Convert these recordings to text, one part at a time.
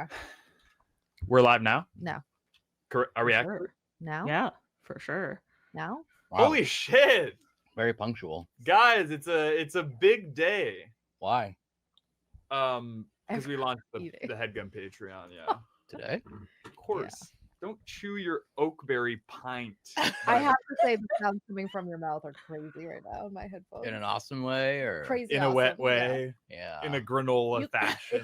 are. We're live now? No. Are we For active? sure. Now? Yeah, for sure. Now? Wow. Holy shit. Very punctual. Guys, it's a big day. Why? Because we launched the Eating. Headgum Patreon, yeah. Today? Of course. Don't chew your oakberry pint. I have to say the sounds coming from your mouth are crazy right now in my headphones. In an awesome way or Crazy in a wet awesome, yeah. way, Yeah. in a granola You- fashion.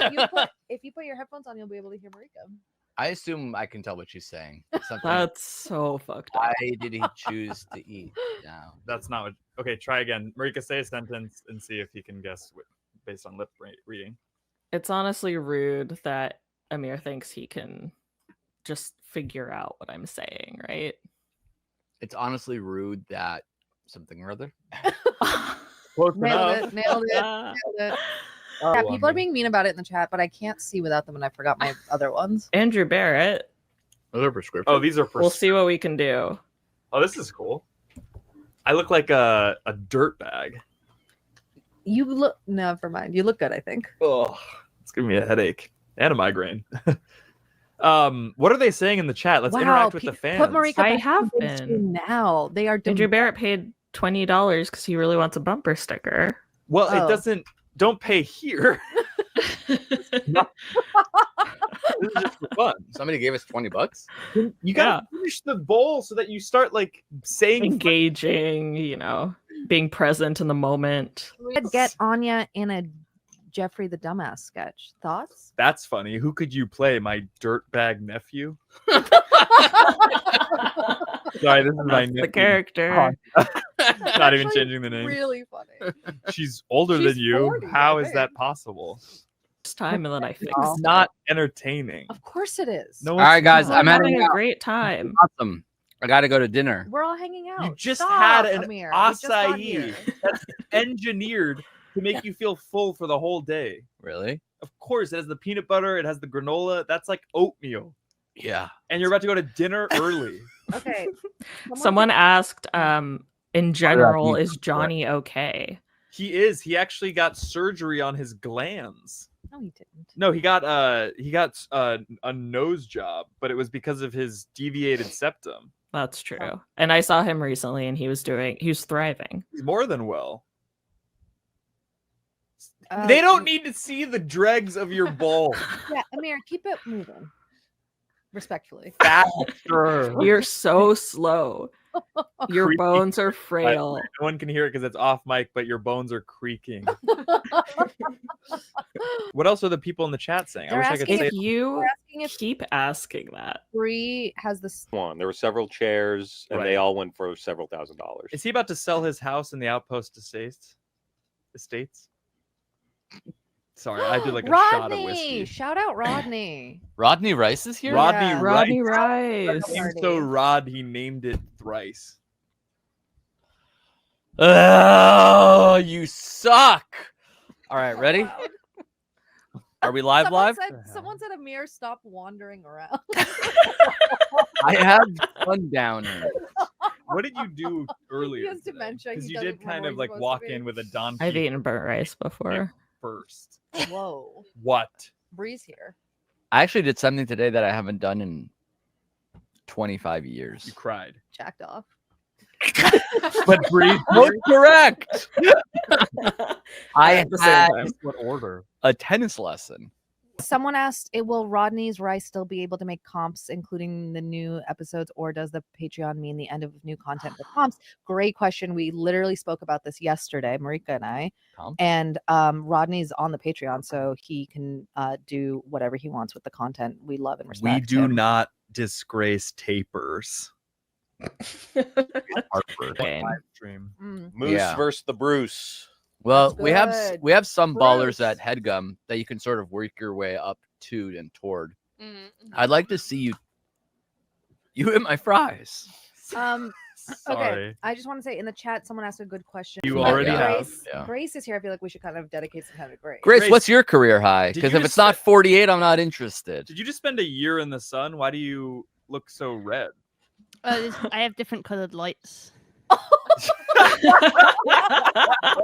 If you put your headphones on, you'll be able to hear Marika. I assume I can tell what she's saying. Something. That's so fucked up. Why did he choose to eat now? That's not what. Okay, try again. Marika, say a sentence and see if he can guess based on lip reading. It's honestly rude that Amir thinks he can just figure out what I'm saying, right? It's honestly rude that something or other. Close Nailed it. Ah. Nailed it. Oh, Yeah, people are being mean about it in the chat, but I can't see without them, and I forgot my other ones. Andrew Barrett. Those are prescriptions. Oh, these are. We'll see what we can do. Oh, this is cool. I look like a dirt bag. You look. Never mind. You look good, I think. Oh, it's giving me a headache and a migraine. What are they saying in the chat? Let's interact with the fans. Put Marika I back have on the been. stream now. They are. Andrew Barrett paid $20 because he really wants a bumper sticker. Well, Oh. it doesn't. Don't pay here. This is just for fun. Somebody gave us $20. You gotta finish the bowl so that you start like saying Engaging, being present in the moment. We could get Anya in a Jeffrey the Dumbass sketch. Thoughts? That's funny. Who could you play? My dirtbag nephew? Sorry, this is my That's the nephew. character. Not even Actually, changing the name. Really funny. She's older She's than you. 40, How I is that think. possible? First time, and then I fixed It's it. not entertaining. Of course it is. No, All right, it's guys, not. I'm having heading a out. great time. Awesome. I got to go to dinner. We're all hanging out. You just Stop, had an Amir. We just got here. acai that's engineered to make you feel full for the whole day. Really? Of course, it has the peanut butter, it has the granola. That's like oatmeal. Yeah. And you're about to go to dinner early. Okay. Someone asked, in general, you- is Johnny okay? He is. He actually got surgery on his glands. No, he didn't. No, he got a nose job, but it was because of his deviated septum. That's true. And I saw him recently, and he was thriving. He's more than well. Uh, They don't need to see the dregs of your bowl. Yeah, Amir, keep it moving. Respectfully. Faster. You're so slow. Your Creepy. bones are By the frail. way, no one can hear it because it's off mic, but your bones are creaking. What else are the people in the chat saying? I They're wish I could asking say. If you We're asking if keep asking that, Bree has this. One. There were several chairs, and Right. they all went for several $1,000s. Is he about to sell his house in the Outpost Estates? Sorry, I did like a shot of Rodney! whiskey. Shout out Rodney. Rodney Rice is here? Rodney Yeah. Rodney Rice. Rice. Rodney- Named so Rod, he named it thrice. Oh, you suck. All right, ready? Are we live? Someone said Amir, stop wandering around. I have sun down here. What did you do earlier? He has dementia. Because He you did doesn't kind remember of where like he's supposed walk to be. in with a donkey I've eaten burnt rice before. first. Whoa. What? Bree's here. I actually did something today that I haven't done in 25 years. You cried. Jacked off. But breathe. Most correct. I At the same had time. What order? a tennis lesson. Someone asked, will Rodney's Rice still be able to make comps, including the new episodes, or does the Patreon mean the end of new content with comps? Great question. We literally spoke about this yesterday, Marika and I. Comps? And Rodney's on the Patreon, so he can do whatever he wants with the content we love and respect. We do him. not disgrace tapers. Harper. Okay. Stream. Mm. Moose Yeah. versus the Bruce. Well, That's we have good. we have some ballers Bruce. at Headgum that you can sort of work your way up to and toward. Mm-hmm. I'd like to see you hit my fries. Okay, Sorry. I just want to say in the chat, someone asked a good question. You But already have. Grace, Yeah. Grace is here. I feel like we should kind of dedicate some time to Grace. Grace, Grace, what's your career high? did Because you if just it's not say- 48, I'm not interested. Did you just spend a year in the sun? Why do you look so red? I have different colored lights.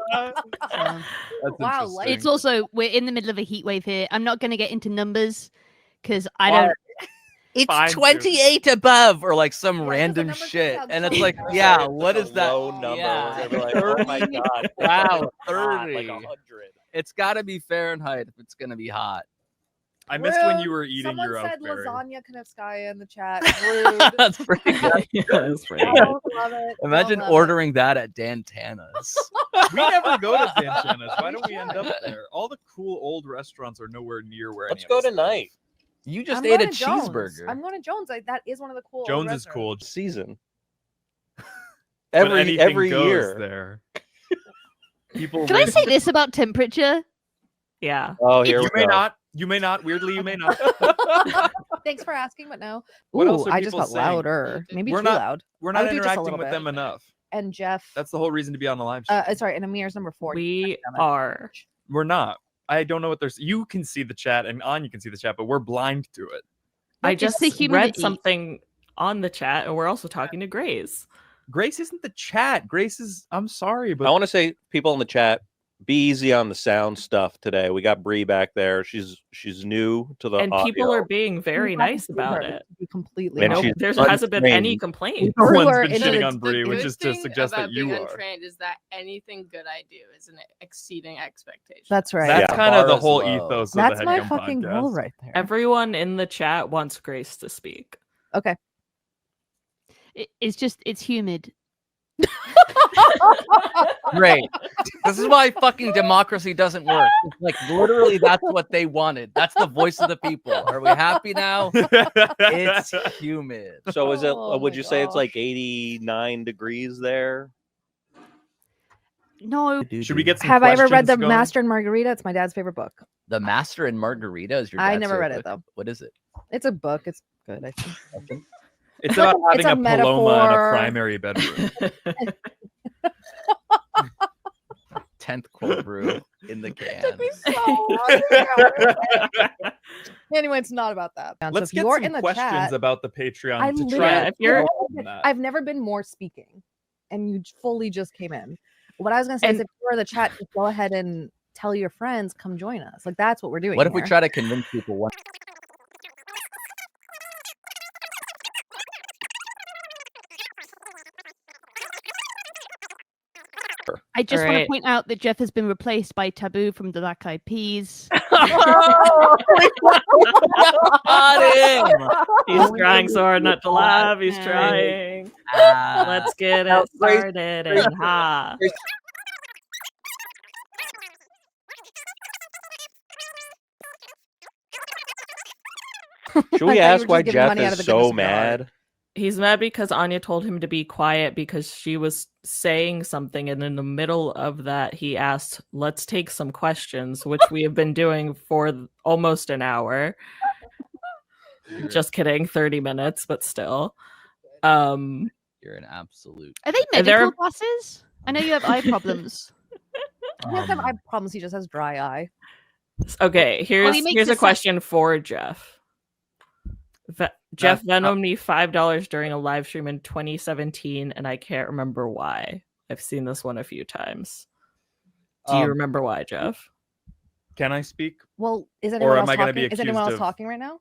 That's Wow, interesting. like- It's also we're in the middle of a heat wave here. I'm not going to get into numbers because I don't. It's Fine, 28 above or like some 'cause the random numbers shit. sound And so it's like, bad. yeah, It's what a is that? low number. Yeah. We're gonna be like, oh my god. Wow, God, 30. like 100. It's got to be Fahrenheit if it's going to be hot. I missed when Rude. you were eating Someone your said Oakberry. lasagna Kanevskaya in the chat. Rude. That's pretty good. Yeah, that's pretty good. Don't love it. Imagine Don't love ordering that at Dan Tana's. We never go to Danchana's. Why don't we end up there? All the cool old restaurants are nowhere near where. Let's any go of us live. tonight. You it. just I'm ate a going to Jones. cheeseburger. I'm going to Jones. That is one of the cool. old Jones is restaurants. cool. Season. but Every anything goes year. there. People. Can I wait- say this about temperature? Yeah. Oh, here You we may go. not. You may not. Weirdly, you may not. Thanks for asking, but no. What Ooh, else are I just people got saying? louder. Maybe We're too not- loud. We're I not would do just a interacting little with bit. them enough. And Jeff. That's the whole reason to be on the live stream. Sorry, and Amir's number 4. We are. We're not. I don't know what there's. You can see the chat, and Anya can see the chat, but we're blind to it. I It's just the read humidity. something on the chat, and we're also talking to Grace. Grace isn't the chat. Grace is. I'm sorry, but I want to say, people in the chat, be easy on the sound stuff today. We got Bree back there. She's new to the And people audio. are being very nice about it. To be completely Man, No, honest. she's there hasn't been any untrained. complaints. no Threw one's her been into shitting the- on Bree, The which good is to thing suggest about that you being are. untrained is that anything good I do is an exceeding expectations. That's right. That's Yeah. kind of Bar the is whole low. ethos That's of the my Headgum fucking Podcast. rule right there. Everyone in the chat wants Grace to speak. Okay. It's humid. Great. This is why fucking democracy doesn't work. It's like literally that's what they wanted. That's the voice of the people. Are we happy now? It's humid. So is it? Oh Would my you say it's like gosh. 89 degrees there? No, Should we get some Have I ever read questions The going? Master and Margarita? It's my dad's favorite book. The Master and Margarita is your I dad's never read favorite it, book? though. What is it? It's a book. It's good, I think. It's like about it's having a a Paloma in a metaphor. primary bedroom. 10th cold brew in the can. Took me so long to figure out. Anyway, it's not about that. So Let's if get you're some in the questions chat, about the Patreon I to literally- try. Yeah, if you're- I've never been more speaking, and you fully just came in. What I was gonna say is, And- if you're in the chat, just go ahead and tell your friends, come join us. Like that's what we're doing. What if we here. try to convince people one? I just want to Alright. point out that Jeff has been replaced by Taboo from the Black Eyed Peas. Got him! He's trying so hard not to laugh. He's Yeah. trying. Ah, Let's get Now, it Grace- started and ha. Should I thought we you ask were why just giving Jeff money out of is the so goodness of your heart. mad? He's mad because Anya told him to be quiet because she was saying something, and in the middle of that, he asked, "Let's take some questions," which we have been doing for almost an hour. Just kidding, 30 minutes, but still. You're an absolute. Are they And there medical are- glasses? I know you have eye problems. He doesn't have eye problems. He just has dry eye. Okay, here's he makes here's a us- question for Jeff. Jeff venomed me $5 during a live stream in 2017, and I can't remember why. I've seen this one a few times. Do you remember why, Jeff? Can I speak? Well, is Or anyone am else I gonna talking? be Is anyone accused else of- talking right now?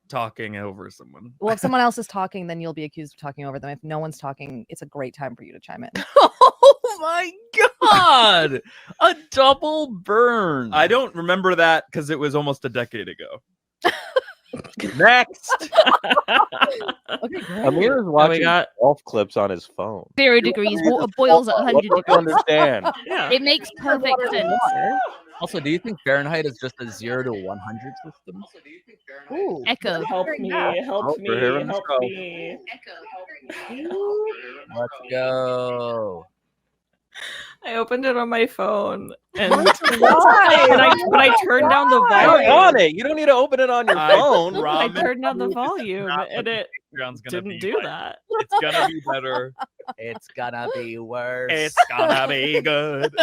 Talking over someone. Well, if someone else is talking, then you'll be accused of talking over them. If no one's talking, it's a great time for you to chime in. Oh my god! A double burn. I don't remember that because it was almost a decade ago. Next. Okay, great. Amir is And we watching got golf clips on his phone. 0 degrees. Water boils at 100 What don't you degrees. understand? yeah. It makes perfect sense. Also, do you think Fahrenheit is just a 0 to 100 system? Ooh. Echo. Help me, help Oh, me, we're hearing help this go. me. Let's go. I opened it on my phone, and Why? when I turned down the You're volume, on it. You don't need to open it on your I phone. I promise turned down the you, volume, not and it Patreon's gonna didn't be do like- that. It's gonna be better. It's gonna be worse. It's gonna be good.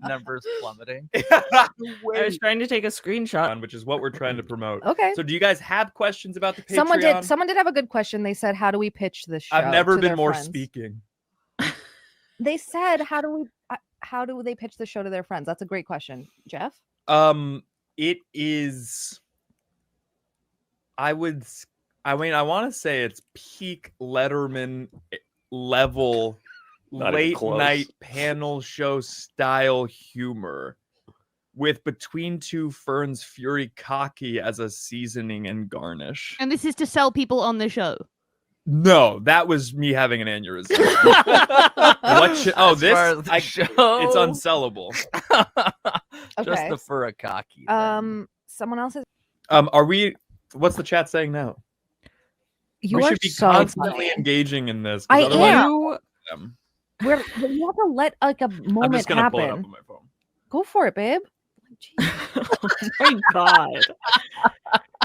Numbers plummeting. I was trying to take a screenshot. Which is what we're trying to promote. Okay. So, do you guys have questions about the Patreon? Someone did have a good question. They said, "How do we pitch this show?" I've never to been their more friends?" speaking. They said, "How do they pitch the show to their friends?" That's a great question, Jeff. It is I want to say it's peak Letterman level, Not even late close. night panel show style humor, with between two ferns fury cocky as a seasoning and garnish. And this is to sell people on the show. No, that was me having an aneurysm. As far as the show, it's unsellable. Just Okay. the furikake. Someone else is. Are we? What's the chat saying now? You we are should be so constantly funny. engaging in this. 'Cause I otherwise- am. You have to let like a I'm moment just gonna pull it up happen. on my phone. Go for it, babe. Oh my god.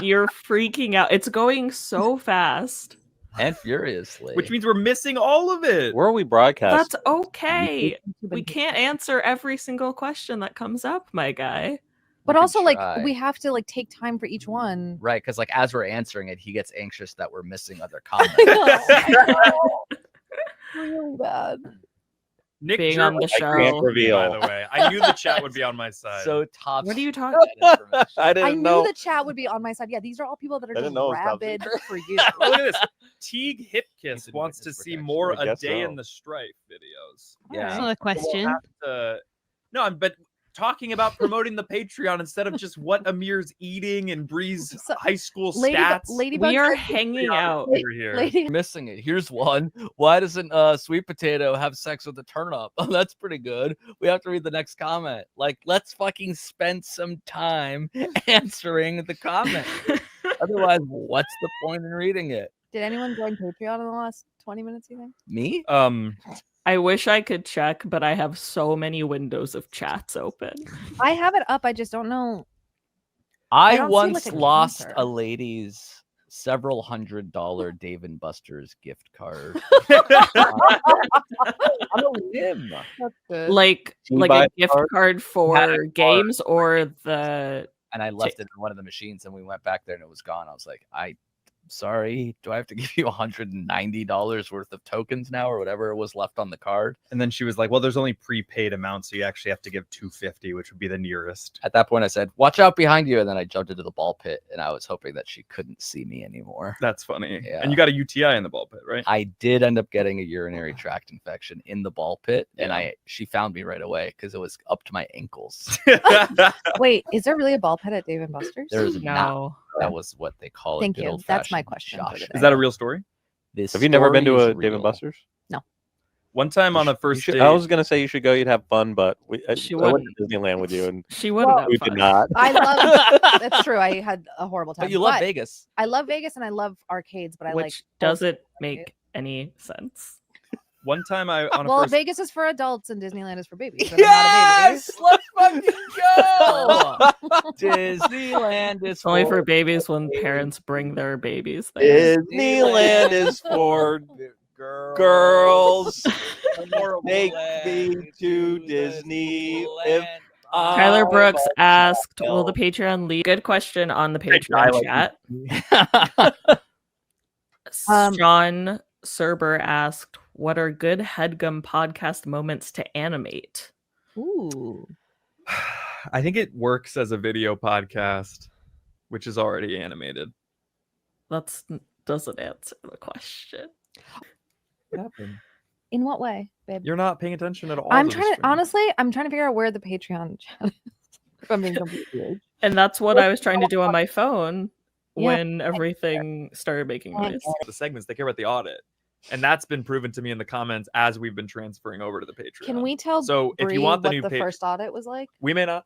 You're freaking out. It's going so fast. And furiously. Which means we're missing all of it. Where are we broadcasting? That's okay. We can't answer every single question that comes up, my guy. But can also, like, try. we have to like take time for each one. Right, because like as we're answering it, he gets anxious that we're missing other comments. Really bad. Nick Being Jerk on the was show. great, Reveal. by the way. I knew the chat would be on my side. So top. What are you talking about? I I didn't knew know. the chat would be on my side. Yeah, these are all people that are I just didn't know it was top rabid secret. for you. Look at this. Teague Hipkiss Even wants to witness see protection. more I A guess Day so. in the Stripe videos. Yeah. That's not a question. No, but talking about promoting the Patreon instead of just what Amir's eating and Bree's So, high school Ladybug stats. We are said- hanging out. over here. Lady, Missing it. Here's one. Why doesn't Sweet Potato have sex with a turnip? Oh, that's pretty good. We have to read the next comment. Like, let's fucking spend some time answering the comment. Otherwise, what's the point in reading it? did anyone join Patreon in the last 20 minutes? You think? Me? I wish I could check, but I have so many windows of chats open. I have it up. I just don't know. I I don't see, once like, a lost counter. a lady's several $100 Dave and Buster's gift card. I'm a limb. That's good. Like Can you like buy a a gift card? card Had for a card. games or the And I left it in one of the machines, and we went back there, and it was gone. I was like, sorry, do I have to give you $190 worth of tokens now, or whatever it was left on the card? And then she was like, well, there's only prepaid amounts, so you actually have to give $250, which would be the nearest. At that point, I said, watch out behind you. And then I jumped into the ball pit, and I was hoping that she couldn't see me anymore. That's funny. Yeah. And you got a UTI in the ball pit, right? I did end up getting a urinary tract infection in the ball pit, and she found me right away because it was up to my ankles. Wait, is there really a ball pit at Dave & Buster's? There's not. no. That was what they call it. Thank good you. That's my old-fashioned question josh. for today. Is that a real story? This Have you never been to story a is Dave and real. Buster's? One time on a You first should- date. I was gonna say you should go. You'd have fun, but I She went to Disneyland with you, and She wouldn't have we fun. did not. I love. That's true. I had a horrible time. But you love Vegas. I love Vegas and I love arcades, but I like. Which doesn't make any sense. One time I on a Well, first Vegas is for adults and Disneyland is for babies. and I'm not a baby. Let's fucking go! Disneyland is It's only for for babies when parents bring their babies there. Disneyland is for girls. Take me to Disney. If Tyler I Brooks want asked, to will the go. Patreon leave? Good question on the Thank you. Patreon I like chat. Sean Serber asked, what are good Headgum podcast moments to animate? Ooh. I think it works as a video podcast, which is already animated. That doesn't answer the question. What happened? In what way, babe? You're not paying attention at all. I'm to the trying to stream. honestly. I'm trying to figure out where the Patreon chat is. If I'm being completely honest. And that's what I was trying to do on my phone Yeah. when everything started making noise. the segments. They care about the audit, and that's been proven to me in the comments as we've been transferring over to the Patreon. Can we tell? So if you Bree want the what new the page, first audit was like? we may not.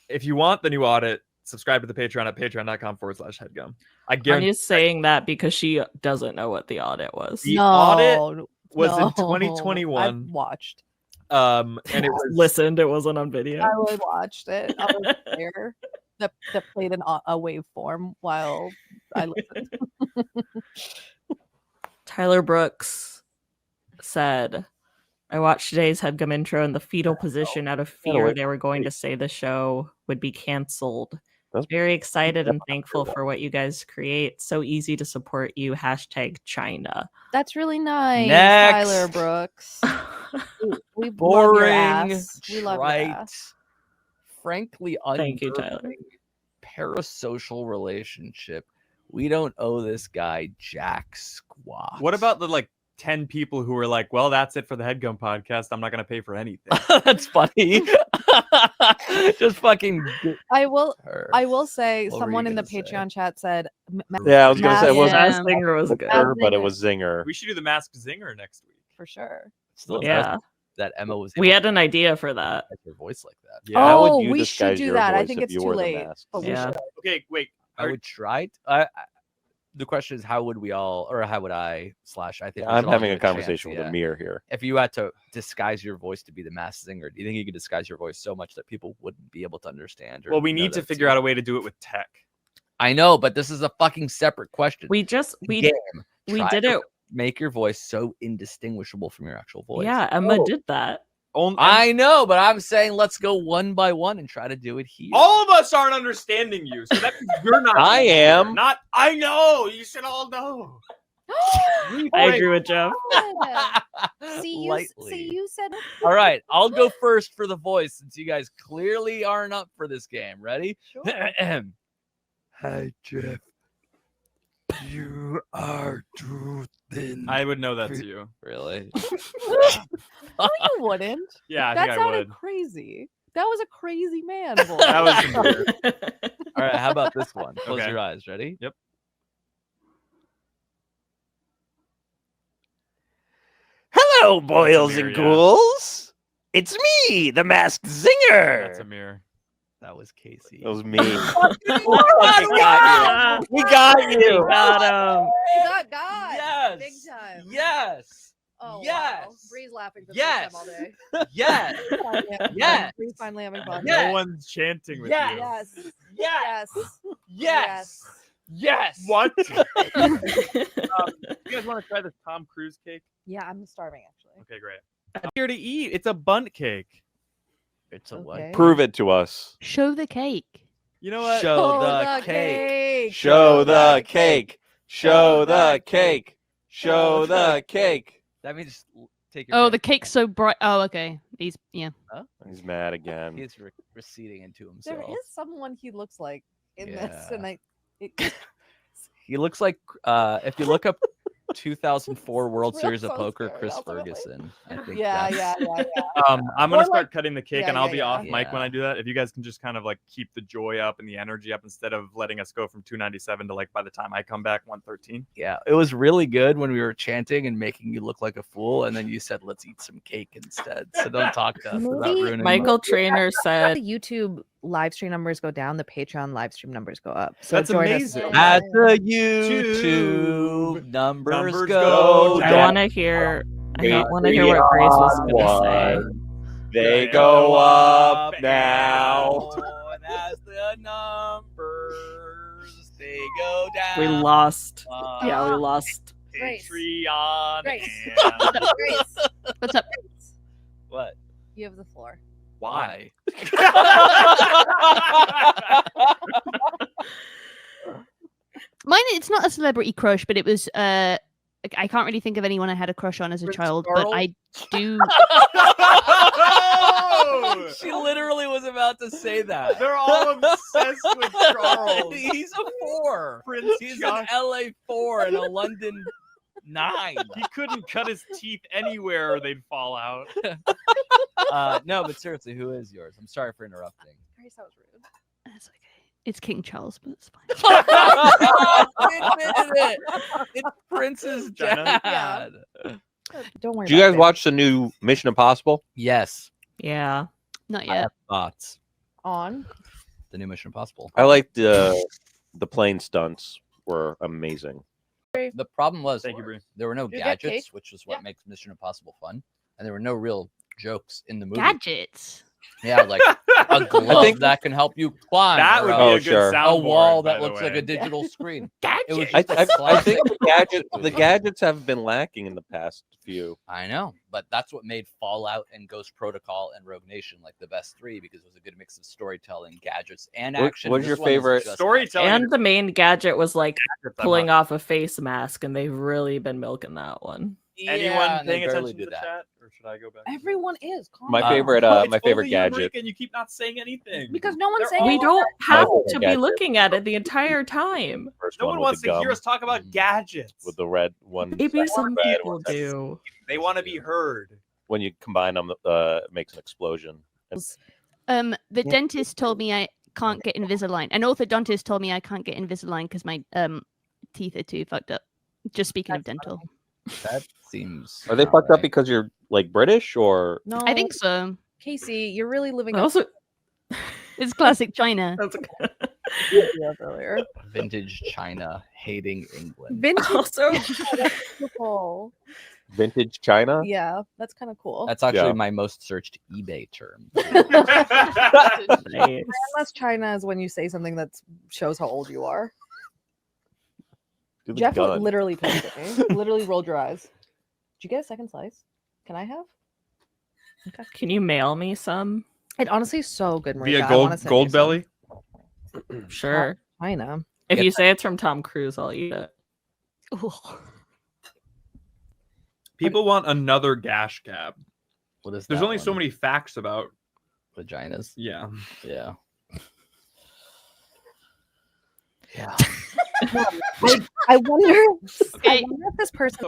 If you want the new audit, subscribe to the Patreon at patreon.com/headgum. I guarantee Anya's saying that because she doesn't know what the audit was. The audit was in no. 2021. I watched. and it was Listened, it wasn't on video. I really watched it. I was there. That played a waveform while I listened. Tyler Brooks said, I watched today's Headgum intro in the fetal position out of fear they were going to say the show would be canceled. That's- Very excited and thankful for what you guys create. So easy to support you. #China. That's really nice, Next. Tyler Brooks. We love your Boring, ass. We love your trite, ass. frankly Thank you, unnerving Tyler. parasocial relationship. We don't owe this guy jack squat. What about the like 10 people who were like, well, that's it for the Headgum podcast. I'm not going to pay for anything. That's funny. Just fucking. I will say What were someone you in the gonna say? Patreon chat said Yeah, I was gonna say it Mask- wasn't Last Zinger was good. Mask- her, but it was Zinger. We should do the Masked Zinger next week. for sure. Still Yeah. impressed that Emma was. We able had to an idea for that. get her voice like that. Yeah. How would Oh, you we should disguise do your that. I voice think if it's you too wore the late. mask? But we Yeah. should. Okay, wait. I would try. The question is, how would we all, or how would I? Slash, I think we I'm should all having give a it chance, conversation with yeah. a mirror here. If you had to disguise your voice to be the Masked Zinger, do you think you could disguise your voice so much that people wouldn't be able to understand? Well, we need to figure out a way to do it with tech. I know, but this is a fucking separate question. We Game. Try did to it. Make your voice so indistinguishable from your actual voice. Yeah, Emma Oh. did that. I know, but I'm saying let's go one by one and try to do it here. All of us aren't understanding you, so that means you're not. I am. Not. I know. You should all know. I agree with Jeff. Lightly. you said All right, I'll go first for the voice since you guys clearly aren't up for this game. Ready? Sure. Hi, Jeff. You are too thin. I would know that's you. Really? No, you wouldn't. Yeah, I That think I sounded would. crazy. That was a crazy man voice. That was weird. All right, how about this one? Close Okay. your eyes. Ready? Yep. Hello, boils mirror, and yeah. ghouls. It's me, the Masked Zinger. That's a mirror. That was Casey. That was me. We got We got We you. got him. You got God. Yes. Big time. Yes. Oh, wow. Yes. Bree's laughing for Yes. the first time Yes. all day. Yes. Bree's finally having fun. Yes. No one's chanting with Yes. you. Yes. Yes. Yes. Yes. What? You guys want to try this Tom Cruise cake? Yeah, I'm starving actually. Okay, great. I'm here to eat. It's a bunt cake. It's a Okay. what? Prove it to us. Show the cake. You know what? Show Oh, the cake. Show the cake. Show the cake. Show the cake. That means take your Oh, pick. the cake's so bright. Oh, okay. He's yeah. He's mad again. He's receding into There himself. is someone he looks like in this, and He looks like if you look up 2004 World real Series of so Poker, scary, Chris ultimately. Ferguson. I think yeah, that's- yeah. I'm Or gonna start like- cutting the cake, yeah, and I'll yeah, be yeah. off mic when Yeah. I do that. If you guys can just kind of like keep the joy up and the energy up instead of letting us go from 297 to like by the time I come back 113. Yeah, it was really good when we were chanting and making you look like a fool, and then you said, "Let's eat some cake instead." So don't talk to us about Maybe ruining. Michael Trainer said, The YouTube live stream numbers go down, the Patreon live stream numbers go up. So That's join amazing. us. At the YouTube numbers Numbers go go I down. want to hear. I want to hear what Grace was going to say. They go up now. And as the numbers they go down. We lost. Uh, Yeah, we lost. Grace. Patreon. Grace. and- Grace, What's up? What? you have the floor. Why? Mine. It's not a celebrity crush, but it was. I can't really think of anyone I had a crush on as a Prince child, Charles? but I do. She literally was about to say that. They're all obsessed with Charles. He's a 4. Prince He's Charles. an LA 4 and a London 9. He couldn't cut his teeth anywhere or they'd fall out. No, but seriously, who is yours? I'm sorry for interrupting. Grace, that was rude. That's okay. It's King Charles, but it's fine. He admitted it. It's Prince's Jenna? dad. Don't worry. Did you about guys it. watch the new Mission Impossible? Yes, Yeah. Not I yet. have thoughts. On. The new Mission Impossible. I liked the plane stunts were amazing. The problem was Thank you, Bree. there were no You get gadgets, cake? which is what Yeah. makes Mission Impossible fun, and there were no real jokes in the movie. Gadgets. Yeah, like a glove that can help you climb. That or would a- be Oh, a good sure. soundboard. a wall by that the looks like way. a digital screen. Gadgets. It was I, just a I classic. think the gadgets have been lacking in the past few. I know, but that's what made Fallout and Ghost Protocol and Rogue Nation like the best 3 because it was a good mix of storytelling, gadgets, and What- action. what's This your one is favorite just Storytelling. And the main gadget was like I'm pulling not- off a face mask, and they've really been milking that one. Anyone paying they barely attention do to the that. chat, or should I go back? Everyone is. Calm My down. favorite, It's my favorite only you, gadget. Marika, and you keep not saying anything. Because no one's They're saying all- We don't have favorite to be gadget. looking at it the entire time. First No one one with wants the to hear gum us talk about gadgets. with the red one. Maybe red some one people that's- do. They want to be heard. When you combine them, it makes an explosion. The dentist told me I can't get Invisalign. An orthodontist told me I can't get Invisalign because my teeth are too fucked up. Just speaking of dental. That seems. Are they not fucked up right. because you're like British or? No, I think so. Casey, you're really living up Also, It's classic China. that's to earlier. Vintage China hating England. Vintage. also Beautiful. Vintage China? Yeah, that's kind of cool. That's actually Yeah. my most searched eBay term. nice. Unless China is when you say something that shows how old you are. Do the Jeff gun. literally pissed at me. Literally rolled your eyes. Did you get a second slice? Can I have? Okay. Can you mail me some? It honestly is so good, Marika. Via I wanna gold send gold you some. belly. Sure. China. If Get you say it's from Tom Cruise, I'll eat it. Ooh. People want another gash cab. What is There's that only so one? many facts about. Vaginas. Yeah. Yeah. Yeah. I wonder. I Okay. wonder if this person.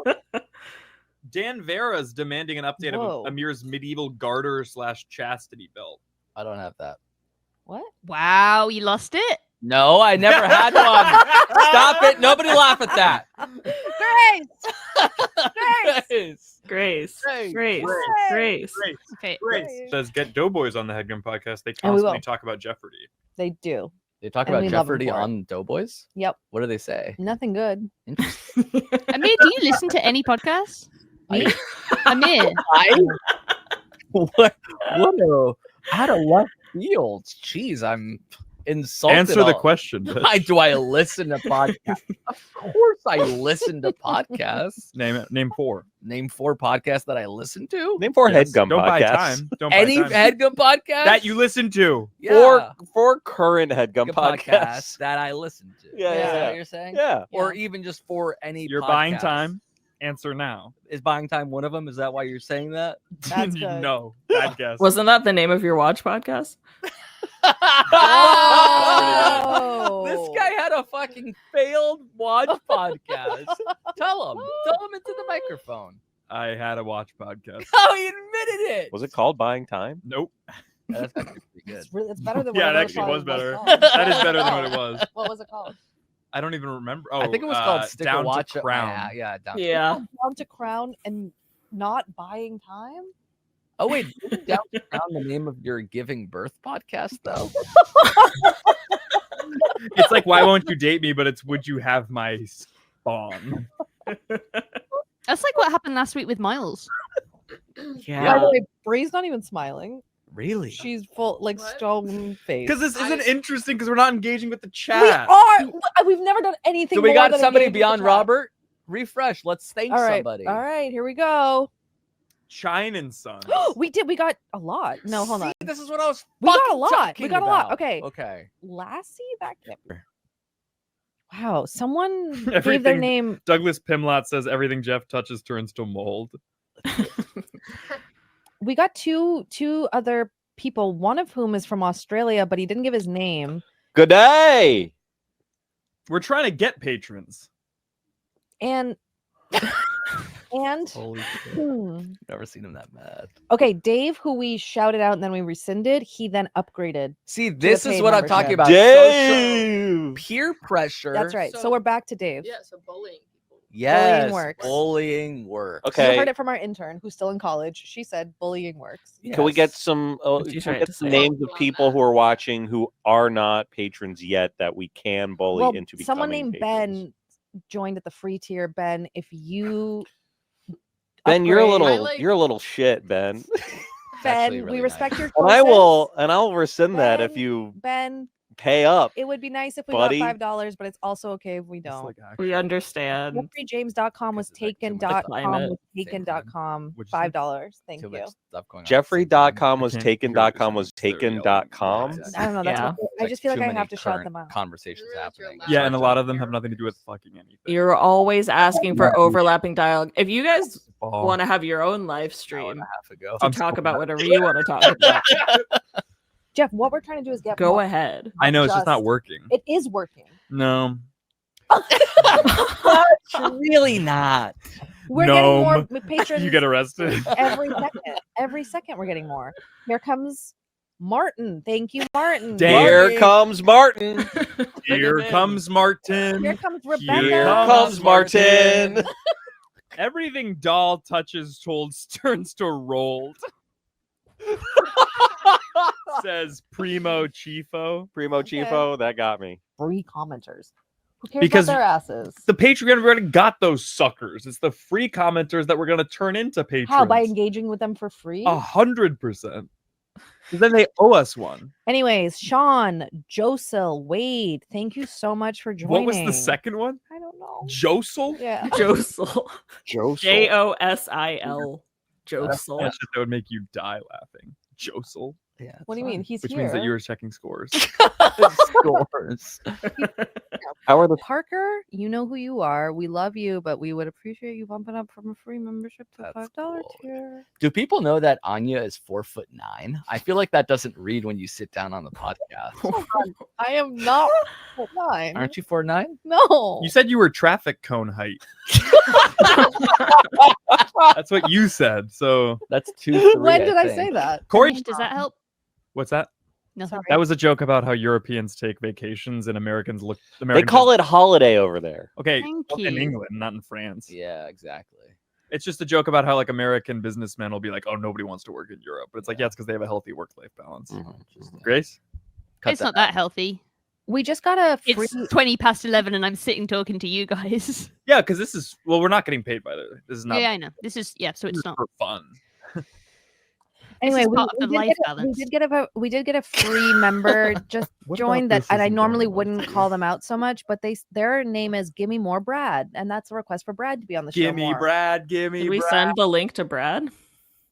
Dan Vera's demanding an update Whoa. of Amir's medieval garter / chastity belt. I don't have that. What? Wow, you lost it? No, I never had one. Stop it. Nobody laugh at that. Grace. Grace. Grace. Grace. Grace. Great. Okay. Great. Says get Doughboys on the Headgum Podcast. They And we constantly will. talk about Jeopardy. They do. They talk And about we love 'em Jeopardy for it. on Doughboys. Yep. What do they say? Nothing good. Interesting. Amir, do you listen to any podcasts? Me? Amir. What a out of left field. Jeez, I'm insulted. Answer the all- question. Do I listen to podcasts? Of course I listen to podcasts. Name it. Name 4. Name 4 podcasts that I listen to. Name 4 Yes. Headgum Don't buy podcasts. time. Don't Any buy time. Headgum podcast That you listen to. yeah. Four current Headgum Headgum podcasts. that I listen to. Yeah, Is yeah, that yeah. what you're saying? Yeah. Or even just for any. You're buying podcast. time. Answer now. Is buying time one of them? Is that why you're saying that? That's good. No. Bad guess. Wasn't that the name of your watch podcast? Oh. This guy had a fucking failed watch podcast. Tell him into the microphone. I had a watch podcast. Oh, he admitted it. Was it called Buying Time? Nope. That's actually pretty good. It's better than Yeah, what it I actually thought was it better. called. That is better than what it was. What was it called? I don't even remember. Oh, I think it was called Stick Down a Watch to Up- Crown. Yeah, down. Yeah. Down to Crown and not buying time? Oh wait, isn't Down to Crown the name of your giving birth podcast though? It's like why won't you date me? But it's would you have my spawn? That's like what happened last week with Miles. By Yeah. the way, Bree's not even smiling. Really? She's full, like, What? stone face. Because this isn't I- interesting. Because we're not engaging with the We chat. are. We've never done anything. So we more got than somebody engage with the beyond chat. Robert. Refresh. Let's thank All right. somebody. All right. Here we go. Shine and Sun. We did. We got a lot. No, hold on. See, this is what I was. We got a fucking lot. talking We got a lot. about. Okay. Okay. Lassie, that can't be. Wow. Someone gave their Everything- name. Douglas Pimlott says everything Jeff touches turns to mold. We got two other people. One of whom is from Australia, but he didn't give his name. Good day. We're trying to get patrons. And Holy shit. hmm, Never seen him that mad. okay, Dave, who we shouted out and then we rescinded, he then upgraded. See, this is paid what I'm talking membership. about. Social Dave. peer pressure. That's right. So So- we're back to Dave. Yeah, so bullying people. Yes. works. Bullying works. You Okay. heard it from our intern who's still in college. She said bullying works. Can we get Yes. some What'd you can we try get to some say? names of people who are watching who are not patrons yet that we can bully Well, into becoming someone named patrons? Ben joined at the free tier. Ben, if you Ben, you're a upgrade- little like- you're a little shit, Ben. actually Ben, really we respect nice. your and I choices. will and I'll rescind that if Ben, you Ben, pay up. It would be nice if we Buddy. got $5, but it's also okay if we It's don't. like We understand. JeffreyJames.com was Because it's like too much taken.com climate. was Same time. taken.com. What'd you say? $5. Thank Too you. much stuff going on. at the same time. Jeffrey.com was I can't hear taken.com what was you're saying. They're yelling. taken.com. Yeah, I don't know. That's Yeah. what, It's I like just feel like too I many have to shout current them out. Conversations Realize you're happening. loud. Yeah, and a lot of them have nothing to do with fucking anything. You're always asking for overlapping dialogue. If you guys Oh. want to have your own live Hour stream and a half ago. to I'm talk so about bad. whatever you want to talk about, Jeff, what we're trying to do is get go more- ahead. I know it's just not Just- working. It is working. No. Really not. We're getting more Gnome. patrons You get arrested. every second. Every second we're getting more. Here comes Martin. Thank you, Martin. Damn. Here Marty. comes Martin. Here comes Martin. Here comes Here Rebecca. Here comes comes Martin. Everything doll touches turns to rolled. Says Primo Chifo. Primo Chifo, that got me. Free commenters. Who cares Because about their asses? The Patreon already got those suckers. It's the free commenters that we're gonna turn into patrons. How? By engaging with them for free? 100%. Then they owe us one. Anyways, Sean, Josil, Wade, thank you so much for joining. What was the second one? I don't know. Josel? Yeah. Josil. Josel. Josil. That's Josil. that shit that would make you die laughing. Josel. Yeah. What do you mean? He's Which here. means that you were checking scores. Scores. How are the Parker, you know who you are. We love you, but we would appreciate you bumping up from a free membership to That's $5 cool. tier. Do people know that Anya is 4'9"? I feel like that doesn't read when you sit down on the podcast. I am not 9. Aren't you 4'9"? No. You said you were traffic cone height. That's what you said. So That's 2'3". When did I say that? Corey, Does that help? what's that? Nothing. That was a joke about how Europeans take vacations and Americans look. They Americans call it holiday over there. okay Thank in you. England, not in France. Yeah, exactly. It's just a joke about how like American businessmen will be like, "Oh, nobody wants to work in Europe," but it's like, yeah, it's because they have a healthy work-life balance. Interesting. Grace, Cut It's not that healthy. We just got a free. It's 20 past 11 and I'm sitting talking to you guys. yeah, because this is we're not getting paid by the way. This is not Yeah, I know. This is, so this it's is not. for fun. Anyway, is we, part of the we did life get a, balance. we did get a free member just What joined about that, this and I isn't normally going well wouldn't for call you? them out so much, but their name is Gimme More Brad, and that's a request for Brad to be on the show. Gimme more. Brad, gimme Did we Brad. send the link to Brad?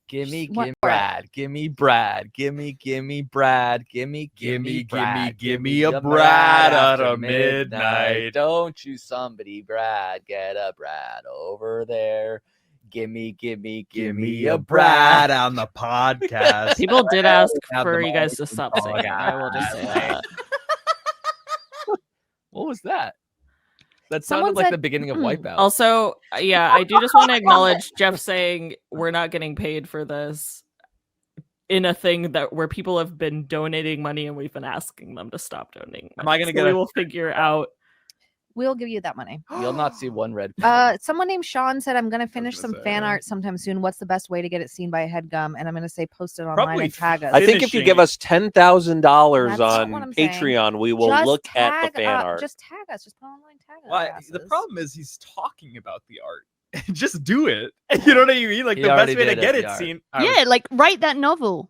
Gimme, What- gimme Brad, gimme Brad, gimme Brad, gimme Gimme, Brad, gimme a Brad out of midnight. Don't you somebody Brad, get a Brad over there. Gimme a Brad. on the podcast. People did ask have for them you all guys to in stop the singing. I will just say that. What was that? That Someone sounded like said- the beginning of Wipeout. Also, yeah, I do just want to acknowledge Jeff saying we're not getting paid for this in a thing that where people have been donating money and we've been asking them to stop donating. Am I gonna So get we a- will figure out. We'll give you that money. You'll not see one red. pen. Someone named Sean said, I'm going to finish gonna some say, fan yeah. art sometime soon. What's the best way to get it seen by Headgum? And I'm going to say post it online Probably and tag us. I think if you give us $10,000 That's on what I'm saying. Patreon, we will Just look at tag the fan up- art. Just tag us. Just put online tag us. Why, the asses. problem is he's talking about the art. Just do it. You know what I mean? Like He the best already way to did get it, it the art. seen. Yeah, like write that novel.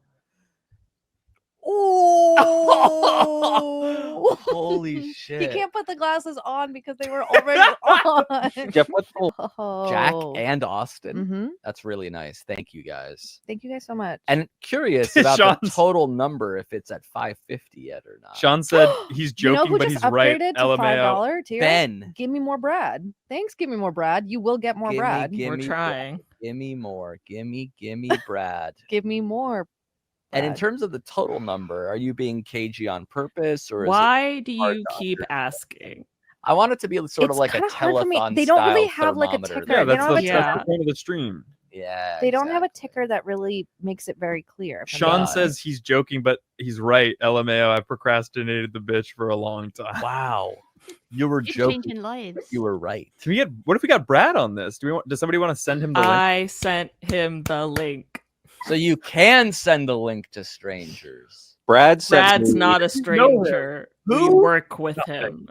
Oh, Holy shit. he can't put the glasses on because they were already on. Jeff, what's the Jack Oh. and Austin. Mhm. That's really nice. Thank you guys. Thank you guys so much. And curious about the Sean's- total number if it's at 550 yet or not. Sean said he's you know joking, who but just he's right. upgraded to LMAO. $5 tier? Ben. Give me more Brad. Thanks, give me more Brad. You will get more Gimme, Brad. gimme We're Brad. trying. Gimme more. Gimme Brad. Give me more. And in Brad. terms of the total number, are you being cagey on purpose or is it Why do hard you to keep asking? I want it to be sort of It's like a kinda hard for me. telethon They don't really style have, like, a thermometer ticker. Yeah, They that's don't the, have a that's ticker. the point of the stream. Yeah. They don't have a exactly. ticker that really makes it very clear. if I'm Sean being honest. says he's joking, but he's right. LMAO. I've procrastinated the bitch for a long time. Wow. You were It's joking. changing lives. You were right. Can we get? What if we got Brad on this? Does somebody want to send him the link? I sent him the link. So you can send the link to strangers. Brad said Brad's not a know him. stranger. We Who? work with him.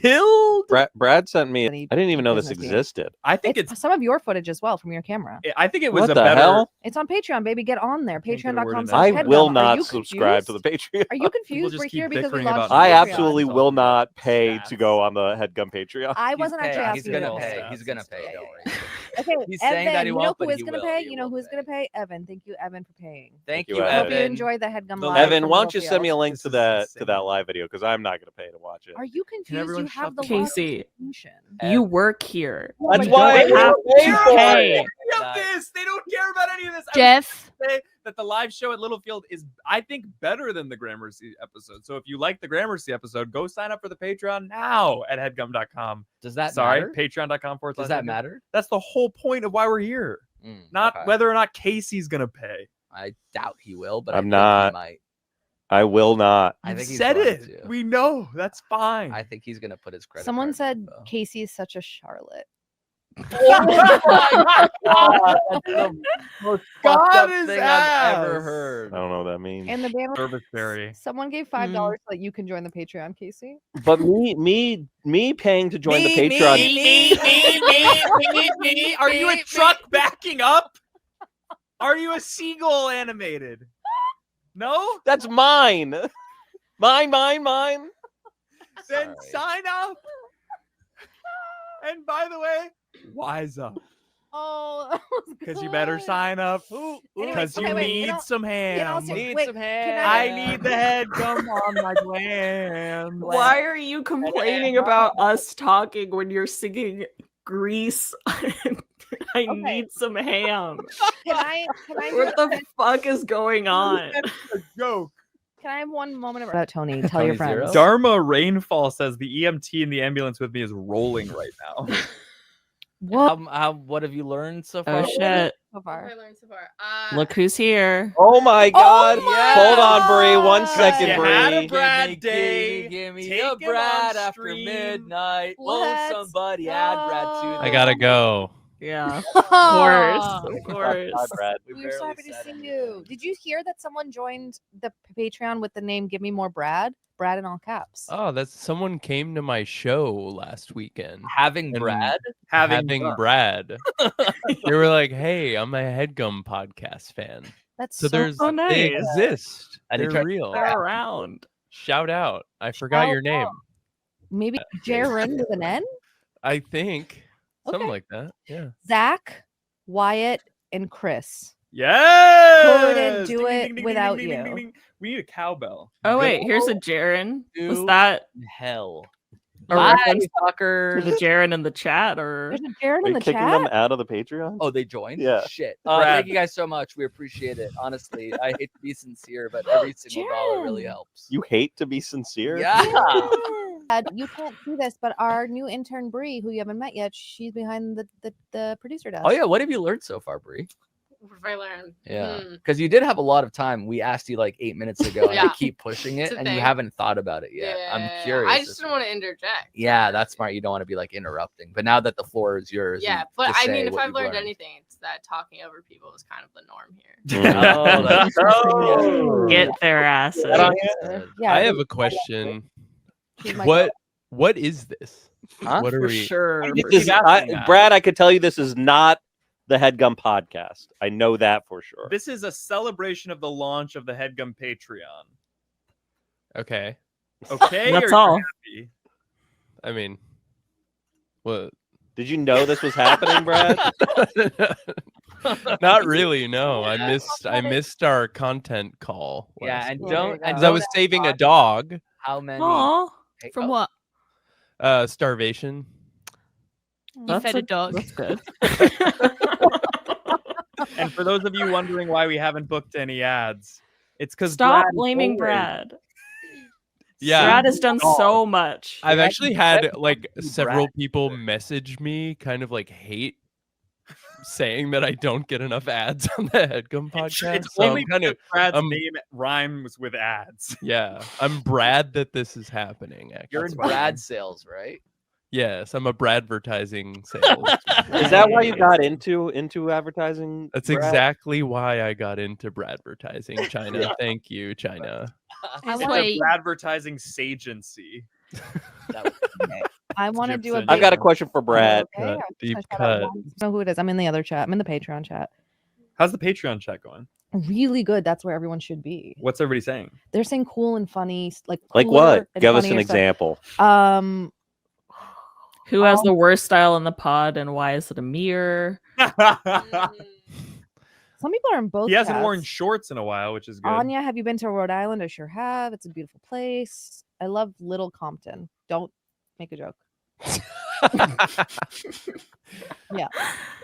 Hild. Brad sent me. Any I didn't even know this business meeting. existed. I think It's some of your footage as well from your camera. I think it was What a the better. hell? It's on Patreon, baby. Get on there. Can't get a word in Patreon.com/headgum. edgewise. I will Are not you subscribe to the confused? Patreon. Are you confused? just We're keep here because we bickering launched about I the Patreon. absolutely will not pay to go on the Headgum Patreon. I He's wasn't actually paying. asking He's you gonna to pay. pay. He's gonna pay. Don't worry. Okay, He's Evan, saying that he you won't, know but who is he going to will. pay? He You know will who is going to pay. pay? Evan. Thank you, Evan, for paying. Thank you, you, I hope you Evan. enjoyed the Headgum The live. Evan, from why don't you send me a Littlefield. link This to is that insane. live video because I'm not going to pay to watch it. Are you confused? everyone You shut have the the law Casey. constitution. You work here. That's You why I don't have pay to for it. pay. Of this. They don't care about any of this. Jeff, Say that the live show at Littlefield is, I think, better than the Gramercy episode. So if you like the Gramercy episode, go sign up for the Patreon now at headgum.com. Does that Sorry, matter? patreon.com/. Does that matter? That's the whole point of why we're here. Not Okay. whether or not Casey's gonna pay. I doubt he will, but I'm I think not. he might. I will not. I You think he's said going it. to. We know. That's fine. I think he's gonna put his credit. Someone card said info. Casey is such a Charlotte. God, that's the most God fucked up his thing I've ever ass. heard. I don't know what that means. And the banner. Service fairy. Someone gave $5 so that you can join the Patreon, Casey. But me paying to join the Patreon. Me. Are you a truck backing up? Are you a seagull animated? No? That's mine. Mine. Then Sorry. sign up. And by the way, wise up. Oh, Because you better sign up. Because you need some ham. also- Need wait, some can ham. I need the Headgum on my gland. Why are you complaining about us talking when you're singing Grease? I need some ham. Can I What the fuck is going on? That's a joke. Can I have one moment about Tony? Tell your Tony Zero? friends. Dharma Rainfall says the EMT in the ambulance with me is rolling right now. What What have you learned so far? Oh shit. so What far? have I learned so far? Look who's here. Oh my God! my Hold on, Bree. 1 God. second, You had a Bree. Brad day. Give me Take a him Brad on after stream. midnight. Let's Won't somebody add Brad to go. the I gotta go. Yeah. Of Oh, course. Of course. Hi, Brad. We we're so barely happy to said see anything. you. Did you hear that someone joined the Patreon with the name "Give Me More Brad"? Brad in all caps. Oh, that's someone came to my show last weekend. Having And Brad? Having Brad. They were like, "Hey, I'm a Headgum Podcast fan." That's So there's so they nice. exist. And he They're tried- real. They're around. Shout out. I forgot your name. maybe Jaren with an N. I think something Okay. like that. Yeah. Zach, Wyatt, and Chris. Yes! Couldn't do it without you. ding. We need a cowbell. Oh wait, here's a Jaren. Was to that hell. a Bye, reference to fuckers. the Jaren in the chat or There's a Jaren Are in you the kicking them chat. out of the Patreon? Oh, they joined? Yeah. Shit. Brad. Thank you guys so much. We appreciate it. Honestly, I hate to be sincere, but every single dollar really Jaren. helps. You hate to be sincere? Yeah. You can't see this, but our new intern Bree, who you haven't met yet, she's behind the producer desk. Oh yeah. What have you learned so far, Bree? What have I learned? Yeah. Hmm. Because you did have a lot of time. We asked you like 8 minutes ago, and Yeah. I keep pushing it, It's a and you thing. haven't thought about it yet. I'm curious. I if just you- don't want to interject. Yeah, that's smart. You don't want to be like interrupting. But now that the floor is yours, Yeah, you but just I say mean, if what I've you've learned anything, it's that talking over people is kind of the norm here. Oh, that's Oh. get their asses? Yeah, I have a question. she's my What is this? Huh? What are For we? sure. This for is- sure. Brad, I could tell you this is not the Headgum Podcast. I know that for sure. This is a celebration of the launch of the Headgum Patreon. Okay. Okay? That's Or all. happy? I mean, what? Did you know this was happening, Brad? Not really. No, I missed our content call. Yeah, last and week. don't. And 'Cause I was don't saving a talk dog. How many? Aw, Hey, from oh, what? Starvation. You fed a dog. That's good. And for those of you wondering why we haven't booked any ads, it's because Stop blaming Brad. Yeah. Brad has done so much. I've Yeah, actually you had said like Brad. several people message me, kind of like hate, saying that I don't get enough ads on the Headgum podcast. It's So only I'm kind of Brad's um, name rhymes with ads. yeah. I'm Brad that this is happening. Actually, You're in Brad sales, right? Yes, I'm a Bradvertising sales. Is that why you got into advertising? That's Brad? exactly why I got into Bradvertising. China, Yeah. thank you, China. That's It's why a advertising sagency. That was- I want to do a Gypsum. I've got a big- question for Brad. Okay, I'm just Deep gonna shout out cut. one. I know who it is. I'm in the other chat. I'm in the Patreon chat. How's the Patreon chat going? Really good. That's where everyone should be. What's everybody saying? They're saying cool and funny, like Like cooler what? and Give us an funnier stuff. example. Who has the worst style in the pod, and why is it a mirror? Some people are in both. He hasn't chats. worn shorts in a while, which is good. Anya, have you been to Rhode Island? I sure have. It's a beautiful place. I love Little Compton. Don't make a joke. Yeah.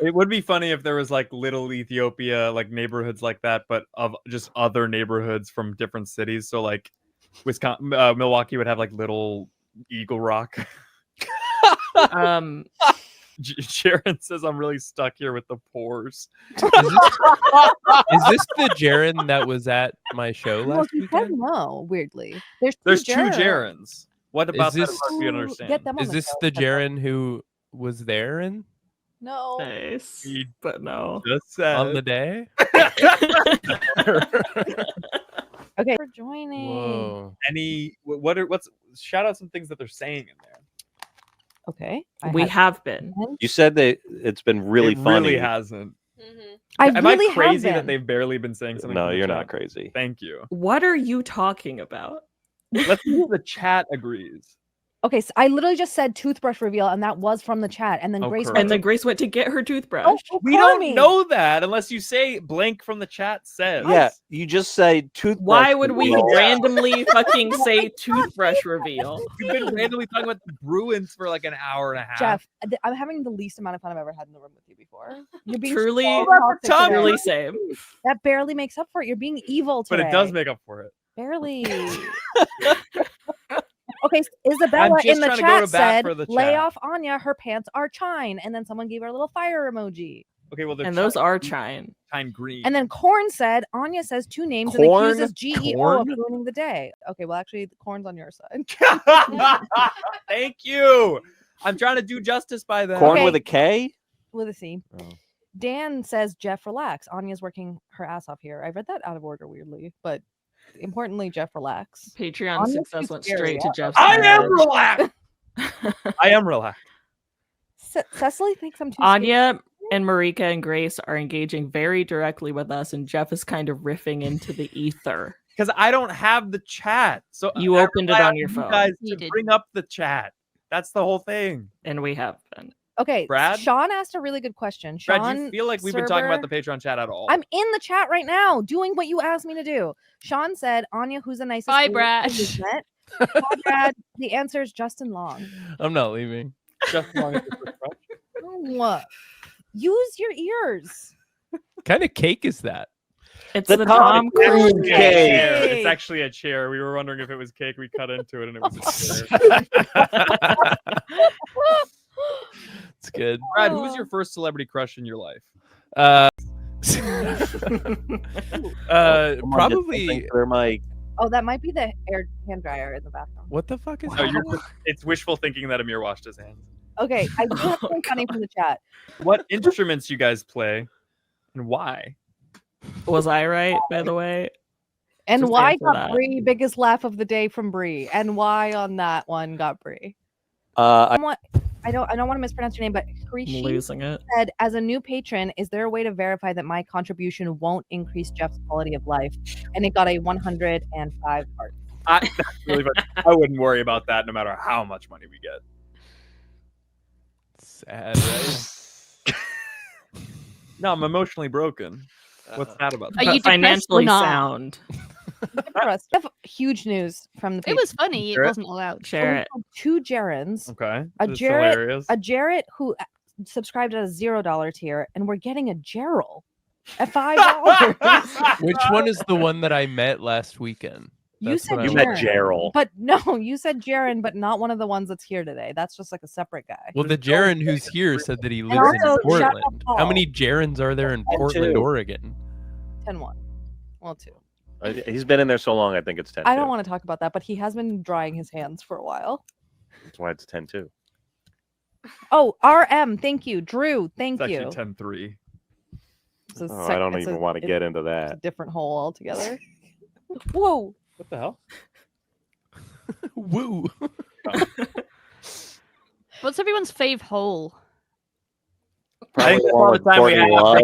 It would be funny if there was like little Ethiopia, like neighborhoods like that, but of just other neighborhoods from different cities. So like Wisconsin, Milwaukee would have like little Eagle Rock. Sharon says, I'm really stuck here with the pores. Is this the Jaren that was at my show Well, last he said weekend? no. Weirdly, there's two Jarens. What about that? this- Part you don't understand? Get them on Is this show. the Get them. Jaren who was there in No. Nice, He but no. just said. on the day? Okay, for joining. Whoa. What's shout out some things that they're saying in there. Okay, We have been. You said that it's been really It funny. really hasn't. I Am really I crazy have that been. they've barely been saying something? No, from the you're chat? not crazy. Thank you. What are you talking about? Let's see if the chat agrees. Okay, so I literally just said toothbrush reveal, and that was from the chat. And then Oh, Grace correct. went And to then Grace went to get her toothbrush. Oh, We call don't me. know that unless you say blank from the chat says. Yeah, you just say toothbrush. Why would we reveal. randomly fucking say toothbrush reveal? We've been randomly talking about the Bruins for like an hour and a half. Jeff, I'm having the least amount of fun I've ever had in the room with you before. You're being Truly, so toxic today. truly same. That barely makes up for it. You're being evil but today. it does make up for it. barely. Okay, Isabella just in the trying to go chat to bat said, for the "Lay chat." off Anya. Her pants are chine." And then someone gave her a little fire emoji. Okay, well, they're And those are chine. chine green. And then Corn said, "Anya says two names Corn? and accuses GEO Corn? of ruining the day." Okay, well, actually, the corn's on your side. Thank you. I'm trying to do justice by that. Corn Okay. with a K? With a C. Oh. Dan says, "Jeff, relax. Anya's working her ass off here." I read that out of order weirdly, but importantly, Jeff, relax. Patreon Anya success seems went scary, straight to yeah. Jeff's I am head. relaxed. I am relaxed. Cecily thinks I'm too Anya and Marika and Grace are engaging very directly with us, and Jeff is kind of riffing into the ether. Because I don't have the chat. So You I opened it rely on your you phone. guys You to did. bring up the chat. That's the whole thing. And we have been. Okay, Brad? Sean asked a really good question. Sean, Brad, do you feel like we've been talking about the Server- Patreon chat at all? I'm in the chat right now doing what you asked me to do. Sean said, "Anya, who's the nicest?" Bye, lady Brad. you've met?" Bye, Brad. The answer is Justin Long. I'm not leaving. Just as long as it's refreshed. No. Use your ears. What kind of cake is that? It's The the Tom Tom Cruise Cruise Yeah, cake. chair. It's actually a chair. We were wondering if it was cake. We cut into it and it was a chair. It's good. Brad, who's your first celebrity crush in your life? Uh, Someone did probably. something to their mic. Oh, that might be the hand dryer in the bathroom. What the fuck is No, that? it's wishful thinking that Amir washed his hands. Okay, I do have something funny from the chat. What instruments you guys play and why? Was I right, by the way? And Just why answer got that. Bree biggest laugh of the day from Bree? And why on that one got Bree? I I don't want to mispronounce your name, but I'm Harishi losing it. said, "As a new patron, is there a way to verify that my contribution won't increase Jeff's quality of life?" And it got a 105 heart. That's really funny. I wouldn't worry about that no matter how much money we get. Sad, right? No, I'm emotionally broken. What's sad about Are that? you depressed or Financially not? sound. For us. We have huge news from the It patron. was funny. It Share it. wasn't allowed. So Share we it. had two Jarens, Okay. A This is Jarrett- hilarious. a Jarrett who subscribed at a $0 tier, and we're getting a Gerald at $5. Which one is the one that I met last weekend? You That's said what I you was- met Jaren. Gerald. But no, you said Jaren, but not one of the ones that's here today. That's just like a separate guy. Well, the Jaren who's here said that he lives also, in shout out Portland. How Paul. many Jarens are there in And Portland, two. Oregon? 10-1. Well, 2. He's been in there so long, I think it's 10. I don't want to talk about that, but he has been drying his hands for a while. That's why it's 10-2. Oh, RM, thank you. Drew, thank It's you. actually 10-3. It's a Oh, sec- I don't it's even a- want to it's get into a that. different hole altogether. Whoa. What the hell? Woo! What's everyone's fave hole? I think Probably that's one all the with time we Courtney have. Love.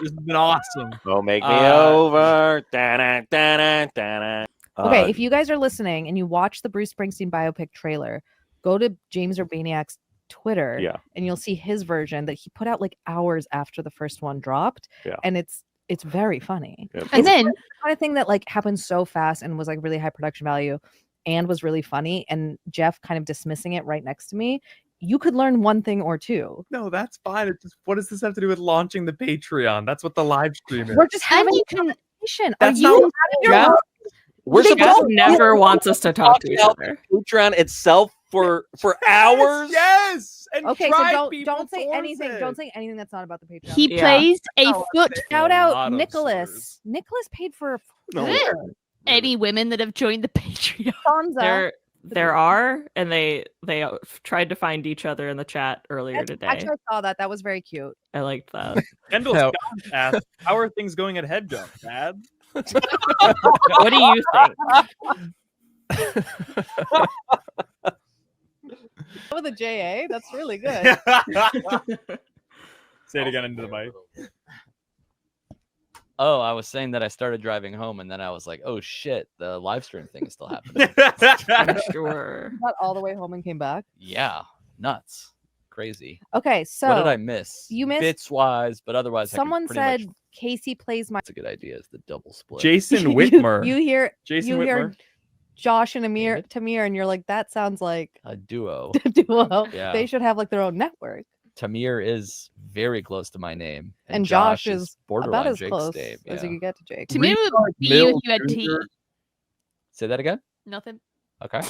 This has been awesome. Oh, make me Uh, over. Da-da, da-da, da-da. Okay, if you guys are listening and you watch the Bruce Springsteen biopic trailer, go to James Urbaniak's Twitter Yeah. and you'll see his version that he put out like hours after the first one dropped. Yeah. And it's very funny. Yeah. And then The kind of thing that like happened so fast and was like really high production value and was really funny, and Jeff kind of dismissing it right next to me. You could learn one thing or two. No, that's fine. It's just, what does this have to do with launching the Patreon? That's what the live stream is. We're just and having you a can conversation. That's Are not you what Jeff, We're Jeff supposed to never wants us to talk to each about other. Patreon itself for hours. Yes. And okay? So drive people don't say towards anything. it. Don't say anything that's not about the Patreon. he Yeah. plays a Oh, foot. Shout A out lot of Nicholas. slurs. Nicholas paid for No. Good. Any women that have joined the Patreon. Sansa. There are, and they tried to find each other in the chat earlier today. Actually, I saw that. That was very cute. I liked that. Kendall No. Scott asked, "How are things going at Headgum, Dad?" What do you think? With a JA, that's really good. Say it again into the mic. Oh, I was saying that I started driving home, and then I was like, "Oh shit, the live stream thing is still happening." I'm sure. Not all the way home and came back. Yeah, nuts, crazy. Okay, so what did I miss? you missed- bits wise, but otherwise, someone I could pretty said much... Casey plays my. That's a good idea. Is the double split? Jason You- Whitmer. You hear Jason you Whitmer. hear Josh and David? Tamir, and you're like, that sounds like A duo. a duo. Yeah. They should have like their own network. Tamir is very close to my name, And Josh is is borderline about as Jake's close name. as Yeah. you can get to Jake. To me, it would be you if you had tea. Say that again. Nothing. Okay.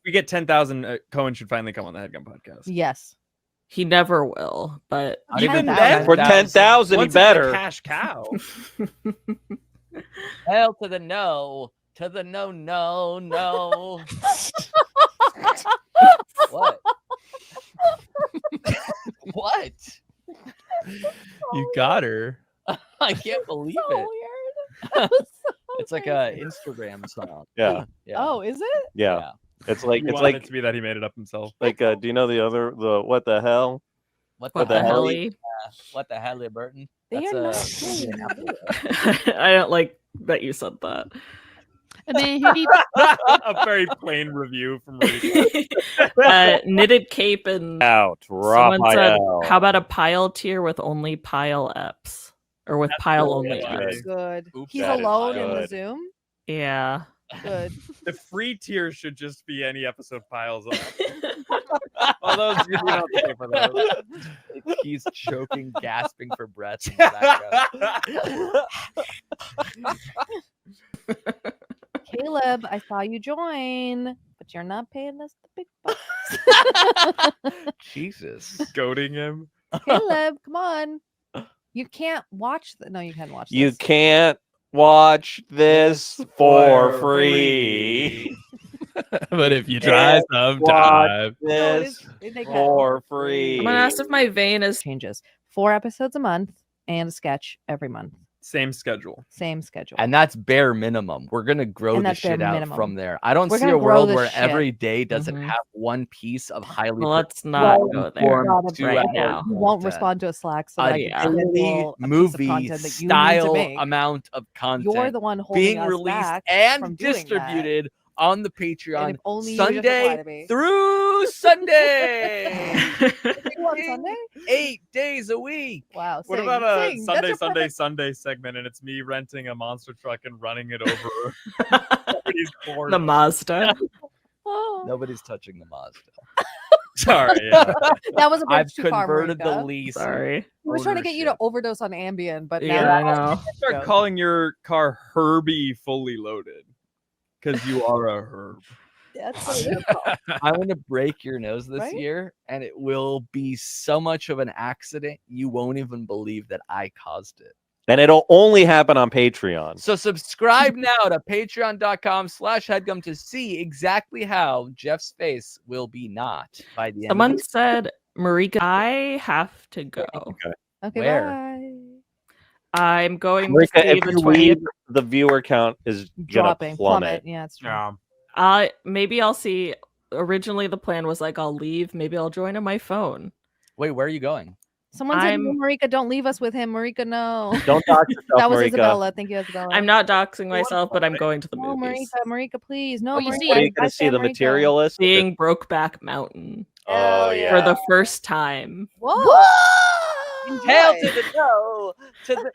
We get 10,000. Cohen should finally come on the Headgum podcast. Yes. He never will, but Even that- then, For 10,000, he once it's a better. cash cow. Hell to the no. To the no, no, no. What? What? You got her. I can't believe So it. weird. That was so It's like a Instagram song. Yeah. Yeah. Oh, is it? Yeah. It's like You it's want like it to be that he made it up himself. like do you know the what the hell? What what the the hell? hell? What the hell, Burton? They That's are a- not saying it. I don't like that you said that. And then who do you A very plain review from Rachel. Knitted cape and Out. someone said, Raphael. "How about a pile tier with only pile eps or with pile only really eps?" good. Good. Oops, He's that is alone in the good. Zoom. Yeah. Good. The free tier should just be any episode piles up. All those you don't have to pay for those. He's choking, gasping for breath in the background. Caleb, I saw you join, but you're not paying us the big bucks. Jesus. Goading him. Caleb, come on. You can't watch no, you can watch You this. can't watch this for free. But if you try sometime, No, it This is- they can. for free. I'm gonna ask if my vein is Changes. 4 episodes a month and a sketch every month. Same schedule. Same schedule. And that's bare minimum. We're gonna grow And the that's bare shit out minimum. from there. I don't We're see gonna a grow world the where shit. every day doesn't Mhm. have one piece of highly let's not Well, go there. informed Not a 2 right hour now. you won't content. respond to a Slack, so A that I yeah. can daily schedule a piece of movie content that you need to style make. amount of content You're the one holding being us released back and from doing that. distributed on the And Patreon if only you would just reply to Sunday me. through Sunday. You on Sunday? 8 days a week. Wow. What sing, about a sing. That's your perfect- Sunday segment, and it's me renting a monster truck and running it over somebody's board? The Mazda. Oh. Nobody's touching the Mazda. Sorry, yeah. That was a I've bridge too far, converted the Marika. lease. Sorry. He was trying to get you to ownership. overdose on Ambien, but Yeah, now I know. Start Yeah. calling your car Herbie fully loaded, because you are a herb. that's what it is. I'm gonna break your nose this Right? year, and it will be so much of an accident you won't even believe that I caused it. And it'll only happen on Patreon. So subscribe now to patreon.com/headgum to see exactly how Jeff's face will be not by the end. Someone of this. said, Marika, I have to go. Okay, Where? bye. I'm going to Marika, see if the you 20th. leave, the viewer count is gonna Dropping, plummet. Yeah, it's true. Yeah. Maybe I'll see originally the plan was like, I'll leave, maybe I'll join on my phone. Wait, where are you going? Someone said, I'm- "No, Marika, don't leave us with him. Marika, no." Don't dox yourself, That was Marika. Isabella. Thank you, Isabella. I'm not doxing myself, but I'm going to the No, movies. Marika, please. No, Oh, you Marika. see What are it. you going I to see? The stand Marika. Materialist? Seeing Brokeback Mountain Oh, Hell yeah. for the first time. Whoa! Hail Enjoy. to the no! To the...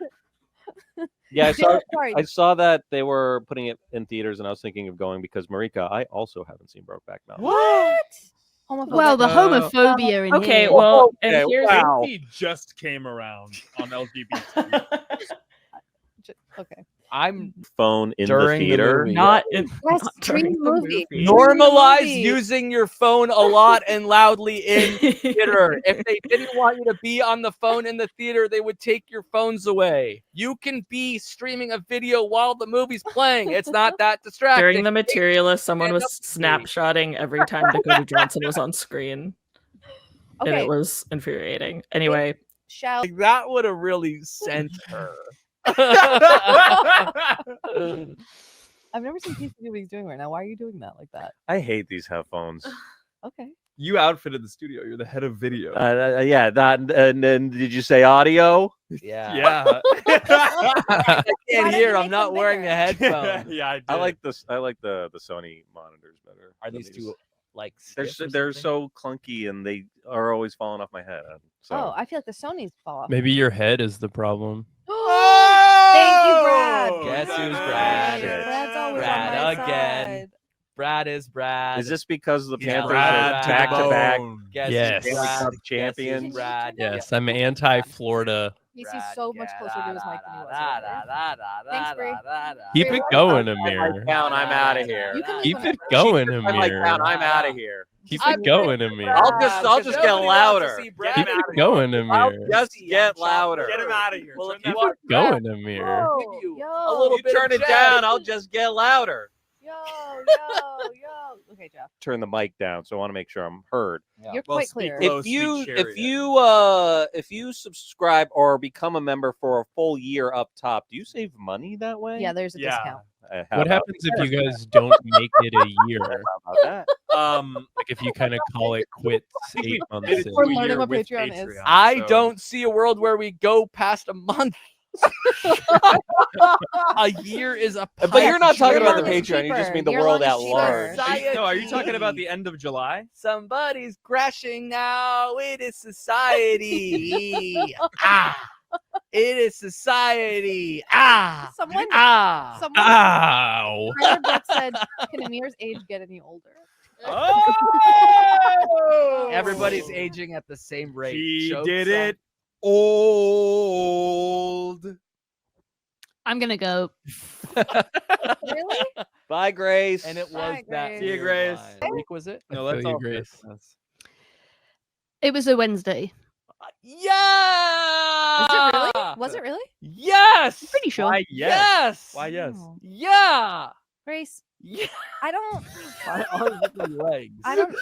Yeah, Sorry. I saw that they were putting it in theaters, and I was thinking of going because, Marika, I also haven't seen Brokeback Mountain. What? Homophobic. Well, the homophobia in Okay, here. well, Okay, and here's wow. He just came around on LGBT. Okay. I'm Phone in the During the theater. movie. not in Yes, not stream during the the movie. movie. normalize movie. using your phone a lot and loudly in theater. If they didn't want you to be on the phone in the theater, they would take your phones away. You can be streaming a video while the movie's playing. It's not that distracting. During the Materialist, someone was Stand up to me. snapshotting every time Dakota Johnson was on screen, and Okay. it was infuriating. Anyway, Shout. Like, that would have really sent her. I've never seen Keith do what he's doing right now. Why are you doing that like that? I hate these headphones. Okay. You outfitted the studio. You're the head of video. Yeah, that. And then did you say audio? Yeah. yeah. I can't Why hear. don't you I'm make not them wearing the bigger? headphones. yeah, I did. I like this. I like the Sony monitors better. Are than these two like They're stiff or they're something? so clunky and they are always falling off my head. So Oh, I feel like the Sony's fall off. Maybe your head is the problem. Thank you, Brad. Guess who's Brad? Brad's always Brad on my again. side. Brad is Brad. is this because the Yeah, Panthers Brad are to back to back Guess Yes. who's Stanley Brad? Cup Guess who's champions? Brad. Yes, I'm anti-Florida. He's so much closer to his mic than he was earlier. Thanks, Bree. Keep it going, Amir. Down, I'm out of here. You can Keep leave it him. going, I'm like down, Amir. I'm out of here. Keep I'm it going, Amir. I'll just get louder. Keep it going, I'll Amir. just get louder. Get him out of here. Well, Turn if that you Keep it going, Amir. Yo, you yo, a little You bit turn of it Jeff. down, I'll just get louder. yo. Okay, Jeff. Turn the mic down, so I want to make sure I'm heard. You're Well, quite speak clear. low. If you chariot. if you subscribe or become a member for a full year up top, do you save money that way? Yeah, there's a Yeah. discount. How What about- happens if you guys don't make it a year? how about that? Like if you kind of call it quits 8 months in? We're learning what Patreon is. I so- don't see a world where we go past a month. A year is a But you're not talking about the Your Patreon. You just mean the Your world lunch at is large. cheaper. No, are you talking about the end of July? Somebody's crashing now. It is society. It is society. Someone Ow! Tyler Brooks said, "Can Amir's age get any older?" Oh! Everybody's aging at the same rate. He Joke's did on- it old. I'm gonna go. Really? Bye, Grace. And it was Bye, that. Grace. See you, weird Grace. line. What week was it? No, I let's feel you, all Grace. Christmas. It was a Wednesday. Yeah. Is it really? Was it really? Yes. Pretty sure. Why yes? Yes. Why yes? Oh. Yeah. Grace, Yeah. I don't. My arms with my legs. I don't.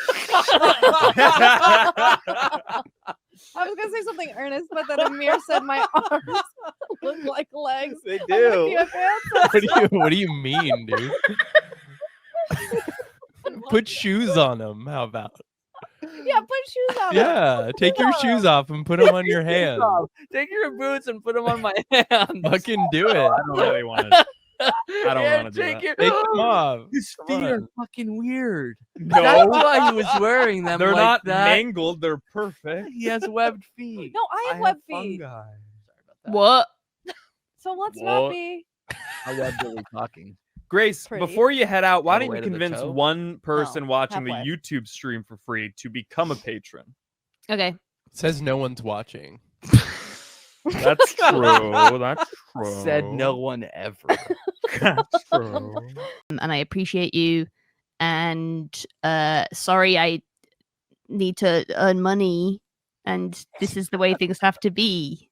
I was gonna say something earnest, but then Amir said my arms look like legs. They I'm with do. you, Amir. What do you mean, dude? Put shoes on them. How about? Yeah, put shoes on. Yeah, take your shoes off and put them on your hands. Take your boots and put them on my hands. Fucking do it. I don't really want to. I don't Yeah, wanna do take that. your- Take them off. His Come feet are on. fucking weird. No, That's why he was wearing them. they're like not that. mangled. They're perfect. He has webbed feet. No, I have web feet. Fungi. What? So let's not What? be. How web are we talking? Grace, Pretty. before you head out, why All the don't way you to the convince toe? one person watching the halfway. YouTube stream for free to become a patron? Okay. It says no one's watching. That's true. That's true. Said no one ever. That's true. And I appreciate you. And sorry, I need to earn money, and this is the way things have to be.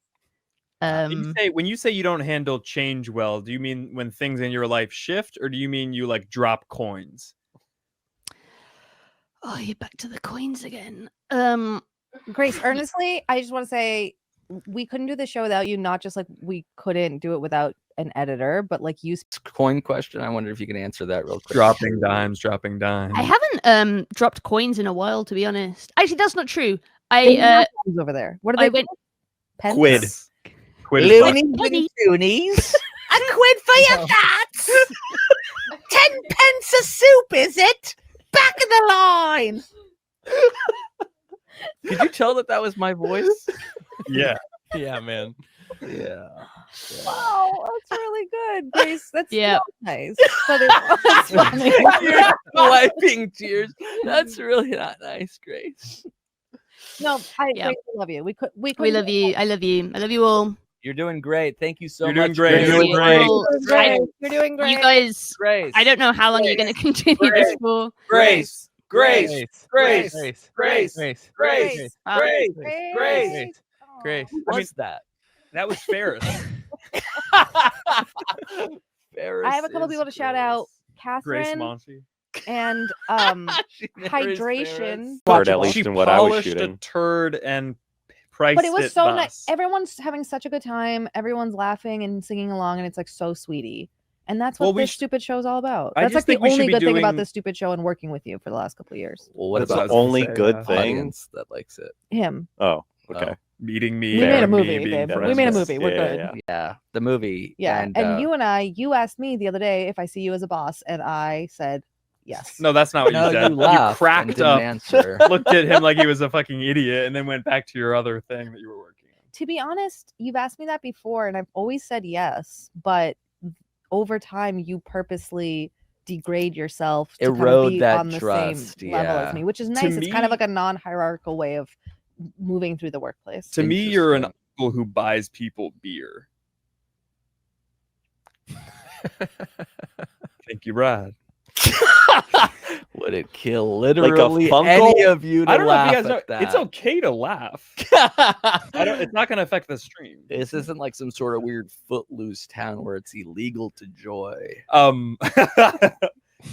When you say you don't handle change well, do you mean when things in your life shift, or do you mean you like drop coins? Oh, you're back to the coins again. Grace, earnestly, I just want to say we couldn't do the show without you. Not just like we couldn't do it without an editor, but like you. Coin question. I wonder if you can answer that real quick. Dropping dimes. I haven't dropped coins in a while, to be honest. Actually, that's not true. I over there. What are I they? went Pence? Quid. Quid. Loonies, loonies. A quid for your fats. 10 pence a soup, is it? Back of the line. Could you tell that was my voice? Yeah. Yeah, man. Yeah. Wow, that's really good, Grace. That's Yeah. so nice. But it's funny. You're wiping tears. That's really not nice, Grace. No, Yeah. Grace, we love you. We we couldn't love do you. I love you. I love you all. You're doing great. Thank you so You're doing much. great. Grace. You're doing great. Well, it. You're doing great. you guys, Grace. I don't know how long you're going to continue this for. Grace. Grace. Grace. Grace. Grace. Grace. Grace. Wow. Grace. Grace. Grace. What's that? That was Ferris. Ferris I have a couple is people to shout Grace. out. Grace Catherine Monty. and She never is hydration. Ferris. Word, at least She in what I was polished shooting. a turd and priced But it was so nice. thus. Everyone's having such a good time. Everyone's laughing and singing along, and it's like so sweetie. And that's Well, what we this stupid show's all about. I That's just like the think we should only be good thing about doing- this stupid show and working with you for the last couple of years. Well, what That's what I about was gonna Only say, good yeah. thing. audience that likes it? Him. Oh, okay. Oh. Meeting me. We made a and movie, me being babe. We friends. made a movie. We're Yeah, good. yeah. Yeah, the movie. Yeah. And, uh, you asked me the other day if I see you as a boss, and I said yes. No, that's not what no, you said. you laughed and cracked didn't up, answer. looked at him like he was a fucking idiot, and then went back to your other thing that you were working on. To be honest, you've asked me that before, and I've always said yes. But over time, you purposely degrade yourself to kind of Erode be that on the trust, same level yeah. as me, which is To nice. It's kind of me- like a non-hierarchical way of moving through the workplace. To me, you're an Interesting. uncle who buys people beer. Thank you, Brad. Would it kill literally Funkle? any of you to I don't know if laugh you guys know. at that? It's okay to laugh. It's not going to affect the stream. This isn't like some sort of weird footloose town where it's illegal to joy.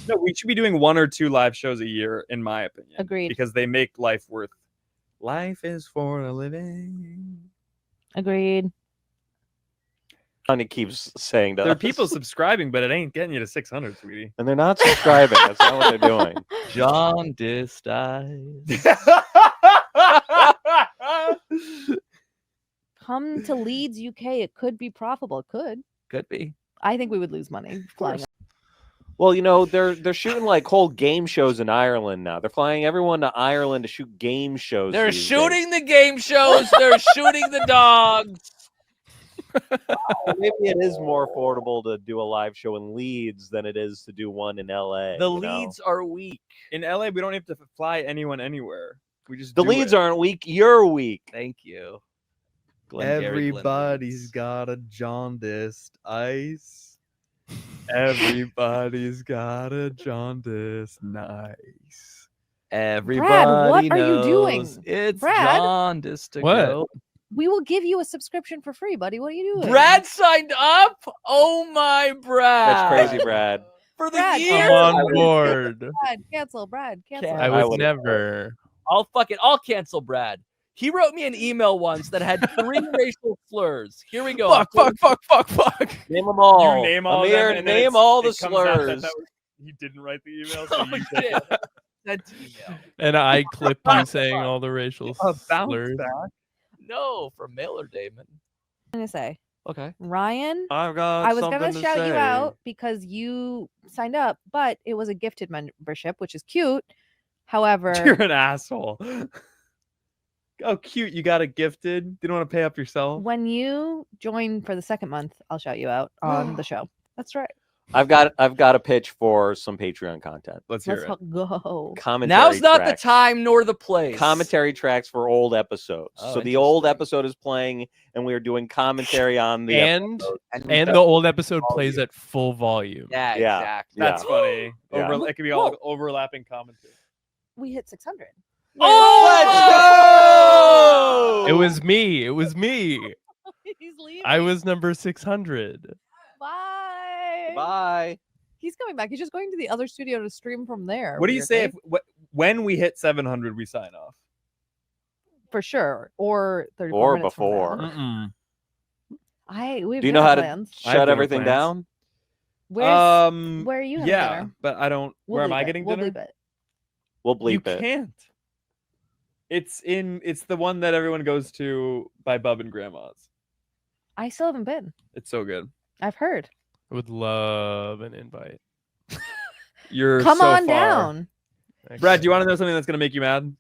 No, we should be doing 1 or 2 live shows a year, in my opinion. Agreed. Because they make life worth. Life is for a living. Agreed. Kind of keeps saying to There are us. people subscribing, but it ain't getting you to 600, sweetie. And they're not subscribing. That's not what they're doing. Jaundiced eyes. Come to Leeds, UK. It could be profitable. It could. Could be. I think we would lose money flying. Well, you know, they're shooting like whole game shows in Ireland now. They're flying everyone to Ireland to shoot game shows. They're these shooting the game shows. They're shooting the dogs. days. Maybe it is more affordable to do a live show in Leeds than it is to do one in LA. The you know? leads are weak. In LA, we don't have to fly anyone anywhere. We just The do leads it. aren't weak. You're weak. Thank you. Glengarry Glen Everybody's Leeds. got a jaundiced ice. Everybody's got a jaundiced nice. Everybody what are you doing? knows It's Brad? jaundiced to What? go. We will give you a subscription for free, buddy. What are you doing? Brad signed up. Oh my, Brad! That's crazy, Brad. For the Brad, year. I'm on board. Brad, cancel. Brad, cancel. Can't- I I would would- never. I'll cancel Brad. He wrote me an email once that had 3 racial slurs. Here we go. Fuck. Name them all. You name all Amir, them, and then name it's- all the it comes out that slurs. that was- he didn't write the email, so Oh, you shit. Sent email. And I clip you saying all the racial bounce slurs. back. No, from Mailer Damon. I'm gonna say, Okay. Ryan. I've got I was gonna shout you out because you signed up, but it was a gifted membership, which is cute. However, You're an asshole. Oh, cute. You got it gifted. Didn't want to pay up yourself. when you join for the second month, I'll shout you out on the show. That's right. I've got a pitch for some Patreon content. Let's hear Let's it. go. Commentary Now's not the tracks. time nor the place. Commentary tracks for old episodes. Oh, So the old interesting. episode is playing, and we are doing commentary on the And episode. and the old episode plays at full volume. Yeah, Yeah. exactly. That's funny. Yeah. It could be all overlapping commentary. We hit 600. Oh, It was me. It was me. He's leaving. I was number 600. Bye. Bye. He's coming back. He's just going to the other studio to stream from there. What do you Weird, say eh? if when we hit 700, we sign off? for sure, or 34 Or minutes from before. now. Mm-mm. We have Do you know how dinner to plans. I have shut dinner everything plans. down? Where are you having yeah, dinner? but I don't. We'll where am bleep I it. getting We'll dinner? bleep it. We'll You bleep it. can't. It's the one that everyone goes to by Bub and Grandma's. I still haven't been. It's so good. I've heard. I would love an invite. You're Come so on far. down. Brad, do you want to know something that's gonna make you mad?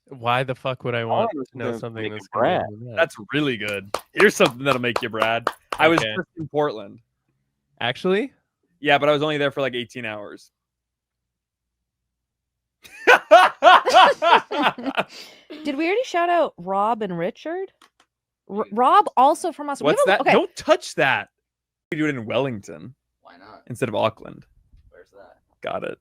Why the fuck would I want was to know gonna something make that's you gonna Brad. make me mad? That's really good. Here's something that'll make you Brad. I was Okay. just in Portland. Actually, Yeah, but I was only there for like 18 hours. Did we already shout out Rob and Richard? Rob also from us. What's that? Okay. Don't touch that. We do it in Wellington Why not? instead of Auckland. Where's that? Got it.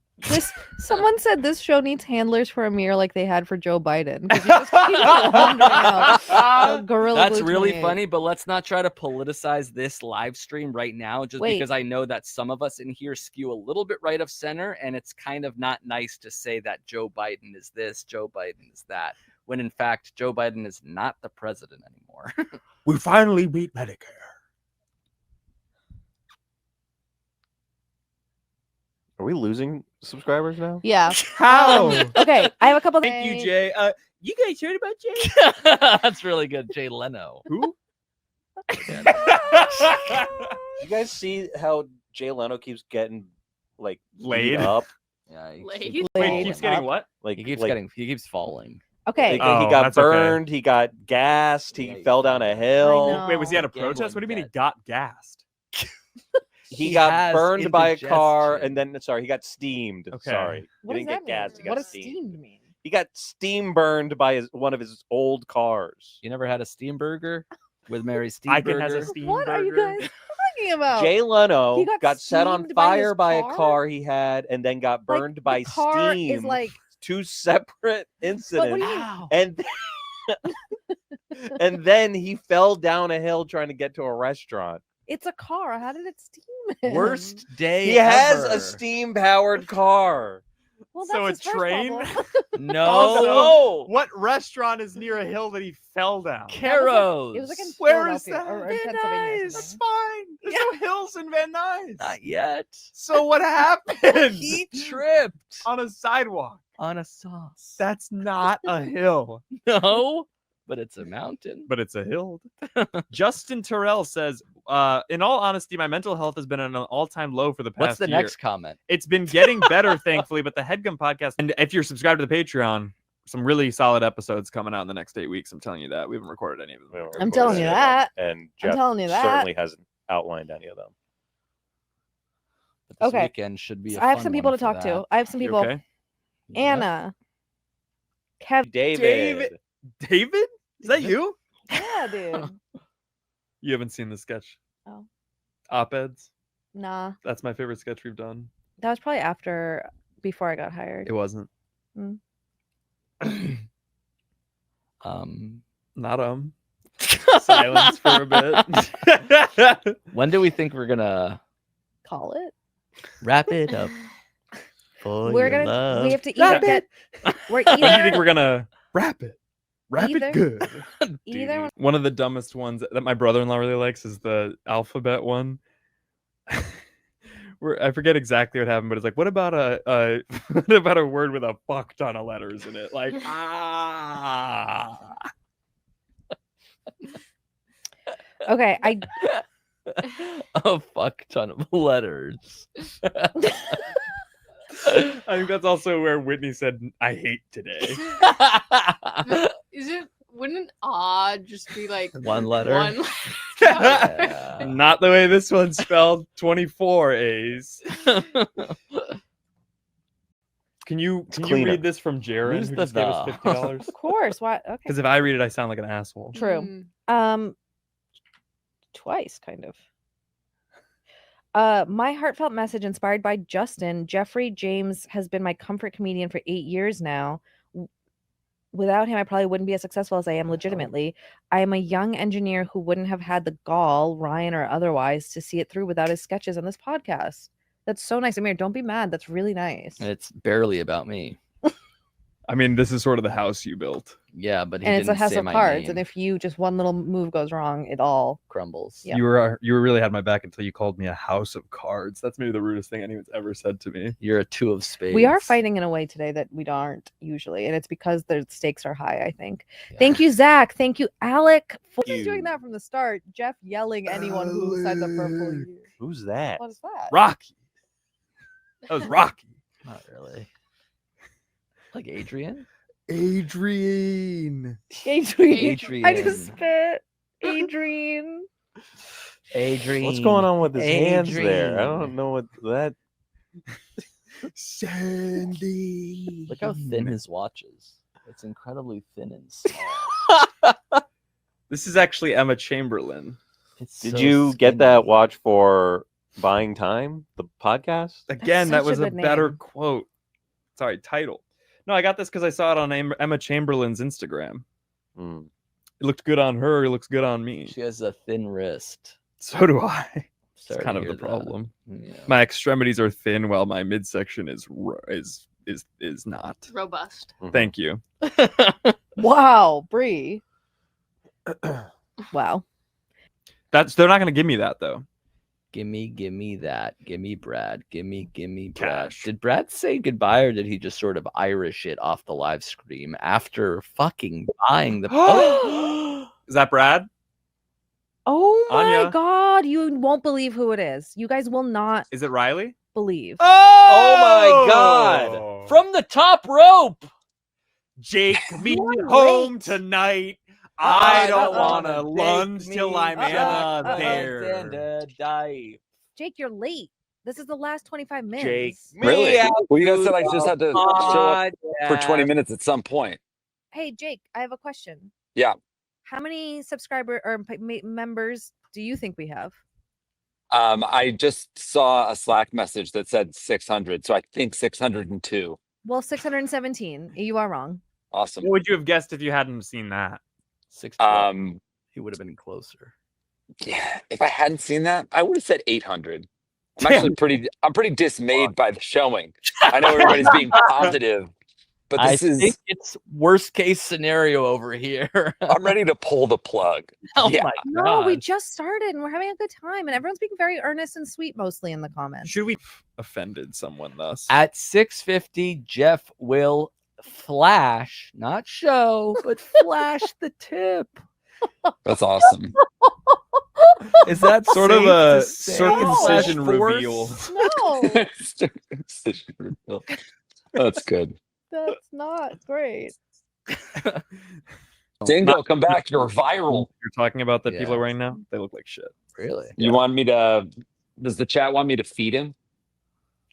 Someone said this show needs handlers for Amir like they had for Joe Biden. 'Cause he just keeps wandering out. Gorilla That's Glue really 28. funny, but let's not try to politicize this live stream right now, just Wait. because I know that some of us in here skew a little bit right of center, and it's kind of not nice to say that Joe Biden is this, Joe Biden is that, when in fact Joe Biden is not the president anymore. We finally beat Medicare. Are we losing subscribers now? Yeah. How? Okay. I have a couple. Thank you, Jay. You guys heard about Jay? That's really good, Jay Leno. Who? You guys see how Jay Leno keeps getting like Laid? beat up? Yeah, he Laid? keeps Wait, falling. keeps getting what? Like He keeps like, he keeps falling. Okay. like, Oh, he got that's okay. burned. He got gassed. He Yeah, he fell down a hill. know. Wait, was he at a Gambling protest? What do you mean he debt. got gassed? He He got has burned by a car, indigestion. and then sorry, he got steamed. Okay. Sorry, What he does didn't that get mean? gassed. He What got does steamed mean? He got steam burned by one of his old cars. You never had a steam burger with Mary Iken has a Steenburger? steam What are you burger. guys talking about? Jay Leno He got set on steamed by his fire by a car? car he had, and then got Like, burned by the car steam. is like. Two separate But what do incidents, you mean? and and then he fell down a hill trying to get to a restaurant. It's a car. How did it steam him? Worst day He has ever. a steam-powered car. Well, So that's a his first train? problem. No. Also, what restaurant is near a hill that he fell down? Caro's. It was like in Where is Philadelphia that? or in Pennsylvania. or That's something. fine. There's no hills in Van Nuys. Not yet. So what happened? He tripped On a sidewalk. on a sauce. That's not a hill. No, but it's a mountain. But it's a hill. Justin Terrell says, in all honesty, my mental health has been at an all-time low for the past What's the year. next comment? It's been getting better, thankfully, but the Headgum Podcast, and if you're subscribed to the Patreon, some really solid episodes coming out in the next 8 weeks. I'm telling you that. We haven't recorded any of them. We haven't I'm recorded telling you any of that. them, and I'm Jeff telling you that. certainly hasn't outlined any of them. But this Okay. weekend should be. So I I have some people to talk to. I have some You people. okay? Anna. Kev. David. David? Is that you? Yeah, dude. You haven't seen the sketch. Oh. Op-eds. Nah. That's my favorite sketch we've done. That was probably before I got hired. It wasn't. Not silence for a bit. When do we think we're gonna Call it. wrap it up? We're gonna. We have to either get. We're When do you think either. we're gonna wrap it? Wrap Either- it good. Either one. One of the dumbest ones that my brother-in-law really likes is the alphabet one. Where I forget exactly what happened, but it's like, what about a what about a word with a fuck ton of letters in it? Like Okay. I. A fuck ton of letters. I think that's also where Whitney said, "I hate today." Wouldn't odd just be like One letter. one Yeah. Not the way this one's spelled. 24 A's. Can you cleaner. read this from Jared, Who's who the just gave us the? $50? Of course. Why? Okay. Because if I read it, I sound like an asshole. True. Mm. Twice, kind of. My heartfelt message inspired by Justin. Jeffrey James has been my comfort comedian for 8 years now. Without him, I probably wouldn't be as successful as I am legitimately. I am a young engineer who wouldn't have had the gall, Ryan or otherwise, to see it through without his sketches on this podcast. That's so nice. Amir, don't be mad. That's really nice. It's barely about me. I mean, this is sort of the house you built. Yeah, but he And it's a didn't house say of my cards, name. and if you just one little move goes wrong, it all crumbles. Yeah. You really had my back until you called me a house of cards. That's maybe the rudest thing anyone's ever said to me. You're a 2 of spades. We are fighting in a way today that we aren't usually, and it's because the stakes are high, I think. Thank you, Zach. Thank you, Alec, for doing that from the start. Jeff yelling anyone who signs up for a full year. Who's that? What is that? Rocky. That was Rocky. Not really. Like Adrian? Adrian. Adrian. I just spit. Adrian. Adrian. What's going on with his hands there? I don't know what that. Sandy. Look how thin his watch is. It's incredibly thin and small. This is actually Emma Chamberlain. Did you get that watch for buying time? The podcast? Again, that such a was a good better name. quote. Sorry, title. No, I got this because I saw it on Emma Chamberlain's Instagram. Hmm. It looked good on her. It looks good on me. She has a thin wrist. So do I. It's Sorry kind to of the hear that. problem. Yeah. My extremities are thin while my midsection is not. Robust. Thank you. Wow, Bree. Wow. They're not going to give me that though. Gimme that. Gimme Brad. Gimme Brad. Cash. Did Brad say goodbye or did he just sort of Irish it off the live stream after fucking buying the post? Is that Brad? Oh my Anya. God. You won't believe who it is. You guys will not Is it Riley? believe. Oh my God. From the top rope. Jake, meet me What? home tonight. I don't want to Take lunge me till I'm Anna back there. and die. Jake, you're late. This is the last 25 minutes. Jake. Really? Me Well, you guys said I just had to show up for 20 podcast. minutes at some point. Hey, Jake, I have a question. Yeah. How many subscriber or members do you think we have? I just saw a Slack message that said 600, so I think 602. Well, 617. You are wrong. Awesome. What would you have guessed if you hadn't seen that? 612. He would have been closer. Yeah, if I hadn't seen that, I would have said 800. I'm actually pretty dismayed by the showing. I know everybody's being positive, but I this is think it's worst case scenario over here. I'm ready to pull the plug. Oh Yeah. my No, we God. just started and we're having a good time, and everyone's being very earnest and sweet, mostly in the comments. Should we offended someone thus? At 6:50, Jeff will flash, not show, but flash the tip. That's awesome. Is that Sort of safe a to say? circumcision Flash force? reveal. No, That's good. that's not great. Dingo, come back. You're viral. You're talking about that people Yeah. are wearing now? They look like shit. Really? You want me to? Does the chat want me to feed him?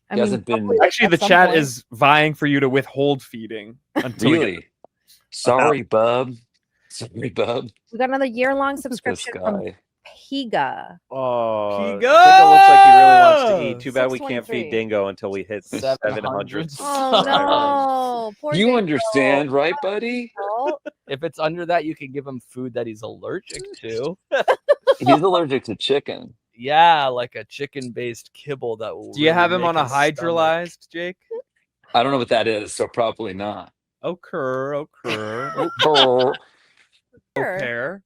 I He hasn't been probably Actually, at the some chat point. is vying for you to withhold feeding until we get really. Sorry, bub. Sorry, bub. We got another year-long This subscription from guy. Piga. Oh, Piga! Dingo looks like he really wants to eat. Too bad we can't 623. feed Dingo until we hit 700. Oh no! Poor You Dingo. understand, right, buddy? Oh, If it's under that, you can give him food that he's allergic to. He's allergic to chicken. Yeah, like a chicken-based kibble that will. Do you have really him on make a his stomach- hydrolyzed, Jake? I don't know what that is, so probably not. Occur. Brr. here. Pair.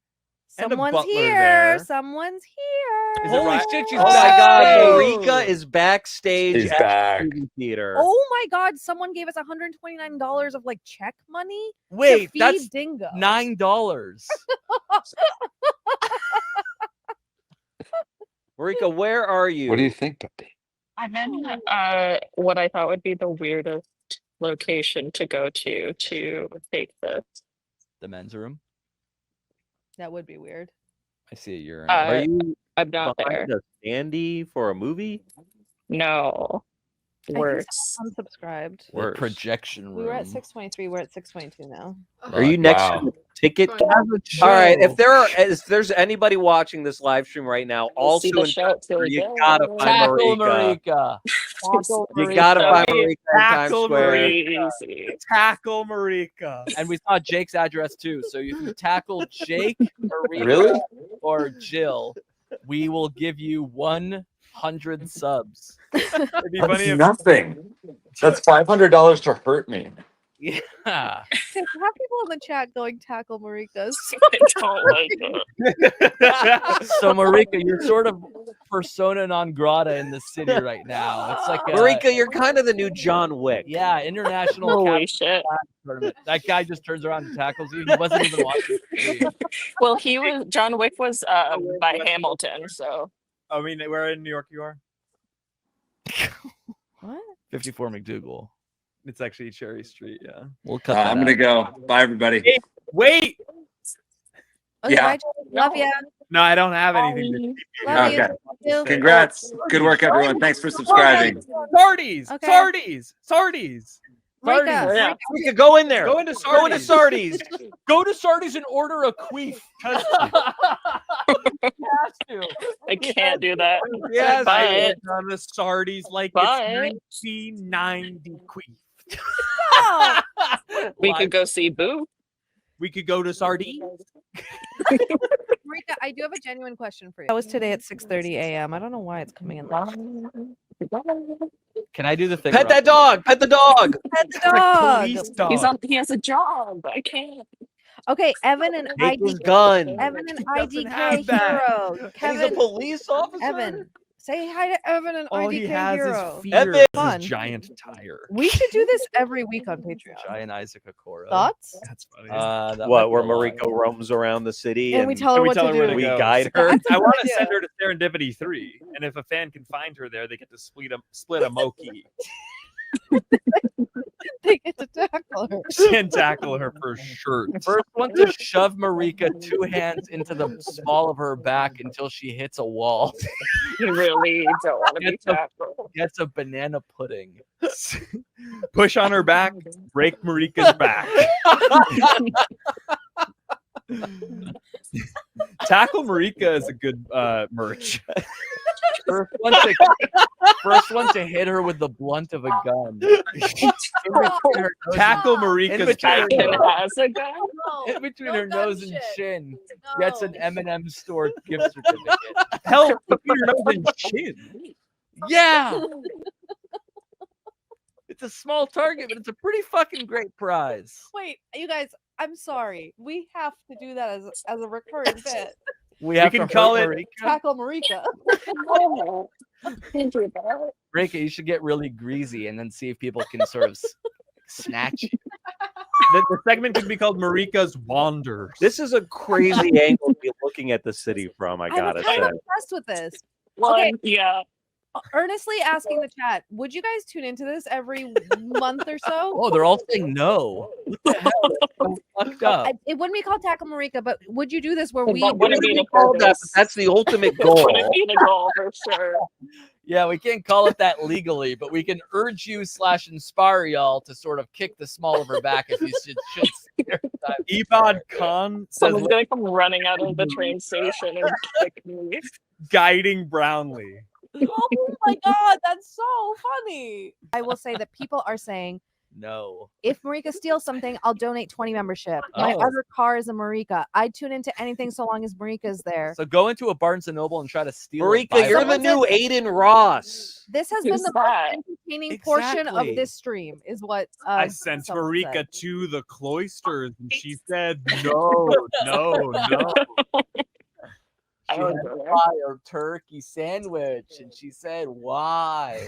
And a Someone's butler here. there. Someone's here. Is it Holy right? shit, she's Oh my back. God, Hey! Marika is backstage He's at back. the movie theater. Oh my God! Someone gave us $129 of like check money to Wait, feed that's Dingo. $9. Marika, where are you? What do you think, puppy? I'm in what I thought would be the weirdest location to go to take this. The men's room. That would be weird. I see a urine. Are Uh, you I'm not there. behind a standee for a movie? No. I think Worse. someone unsubscribed. The Worse. projection room. We were at 623. We're at 622 now. Are you next Wow. to the ticket? Going All right. If there's anybody watching this live stream right now, We'll see also the in show till we you go. gotta find Tackle Marika. Marika. Tackle You gotta find Marika. Marika in Times Tackle Square. Crazy. Tackle Marika. And we saw Jake's address too. So if you tackle Jake, Marika, Really? or Jill, we will give you 100 subs. It'd be funny if nothing. That's $500 to hurt me. Yeah. Have people in the chat going tackle Marika's. I don't like it. So Marika, you're sort of persona non grata in the city right now. It's like Marika, you're kind of the new John Wick. Yeah, international Holy captain shit. tournament. That guy just turns around and tackles you. He wasn't even watching. Well, John Wick was by Hamilton, so. I mean, where in New York you are? What? 54 McDougal. It's actually Cherry Street. Yeah. We'll cut that I'm gonna go. Bye, everybody. Hey, wait. Okay, Yeah. bye, Joe. Love ya. No, I don't have anything. To... Love Okay. you. Congrats. Good work, everyone. Thanks for subscribing. Sardi's. Okay. Sardi's. Marika, Yeah. Marika, go in there. Go into Go into Sardi's. Sardi's. Go to Sardi's and order a queef. I can't do that. Yes, Buy I it. went on the Sardi's like Buy it's it. 1990 queef. We could go see Boo. We could go to Sardi's. Marika, I do have a genuine question for you. That was today at 6:30 a.m. I don't know why it's coming in. Can I do the thing? Pet that dog. Pet the dog. Pet the dog. Police dog. He has a job. I can't. Okay, Evan and Take his IDK. gun. Evan and doesn't IDK have that. hero. He's a Kevin, police officer. Evan, say hi to Evan and All IDK he has hero. is fear. Evan. Of Fun. his giant tire. We should do this every week on Patreon. Giant Isaac Okoro. Thoughts? That's funny. That What? might be Where a lot. Marika roams around the city And we tell her we what tell to her where do. to we go. guide her. That's a I good want to idea. send her to Serendipity 3, and if a fan can find her there, they get to split a Moki They get to tackle her. and tackle her for sure. First one to shove Marika 2 hands into the small of her back until she hits a wall. You really don't want to be tackled. Gets a banana pudding. Push on her back, break Marika's back. Tackle Marika is a good merch. First one to hit her with the blunt of a gun. Tackle Marika's back. Kevin has a gun. In between her gun nose and shit. chin. No. Gets an M&M store gift certificate. Help between your nose and chin. Yeah. It's a small target, but it's a pretty fucking great prize. Wait, you guys, I'm sorry. We have to do that as a recurring bit. We have can to call hurt it- Marika. Tackle Marika. Oh, can't do that. Marika, you should get really greasy and then see if people can sort of snatch you. The segment could be called Marika's Wanders. This is a crazy angle to be looking at the city from. I I'm gotta kind say. of obsessed with this. Well, Okay. yeah. Earnestly asking the chat, would you guys tune into this every month or so? Oh, they're all saying no. What the hell? That's so fucked up. It wouldn't be called Tackle Marika, but would you do this where But we what would it be the Call that, purpose? but that's the ultimate Would it goal. be the goal for sure? Yeah, we can't call it that legally, but we can urge you / inspire y'all to sort of kick the small of her back if you should stereotype. Ebod Khan says Someone's gonna come running out of the train station and kick me. guiding Brownlee. Oh my god, that's so funny. I will say that people are saying No. if Marika steals something, I'll donate 20 membership. My Oh. other car is a Marika. I'd tune into anything so long as Marika's there. So go into a Barnes and Noble and try to steal. Marika, you're the new Aiden Ross. This has been Who's the that? most entertaining portion of Exactly. this stream, is what I sent someone Marika said. to the cloisters, and she said, "No, no, no." I She would had go to there. buy a turkey sandwich, and she said, "Why?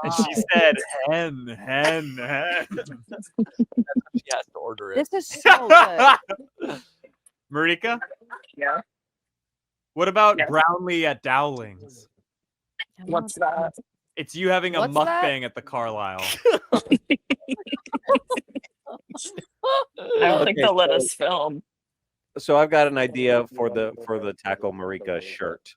And she said, "Hen, hen, hen." She has to order it. This is so good. Marika, Yeah. what about Yeah. Brownlee at Dowling's? What's that? It's you having a What's that? mukbang at the Carlisle. I don't think Okay, they'll let so- us film. So I've got an idea for the Tackle Marika shirt,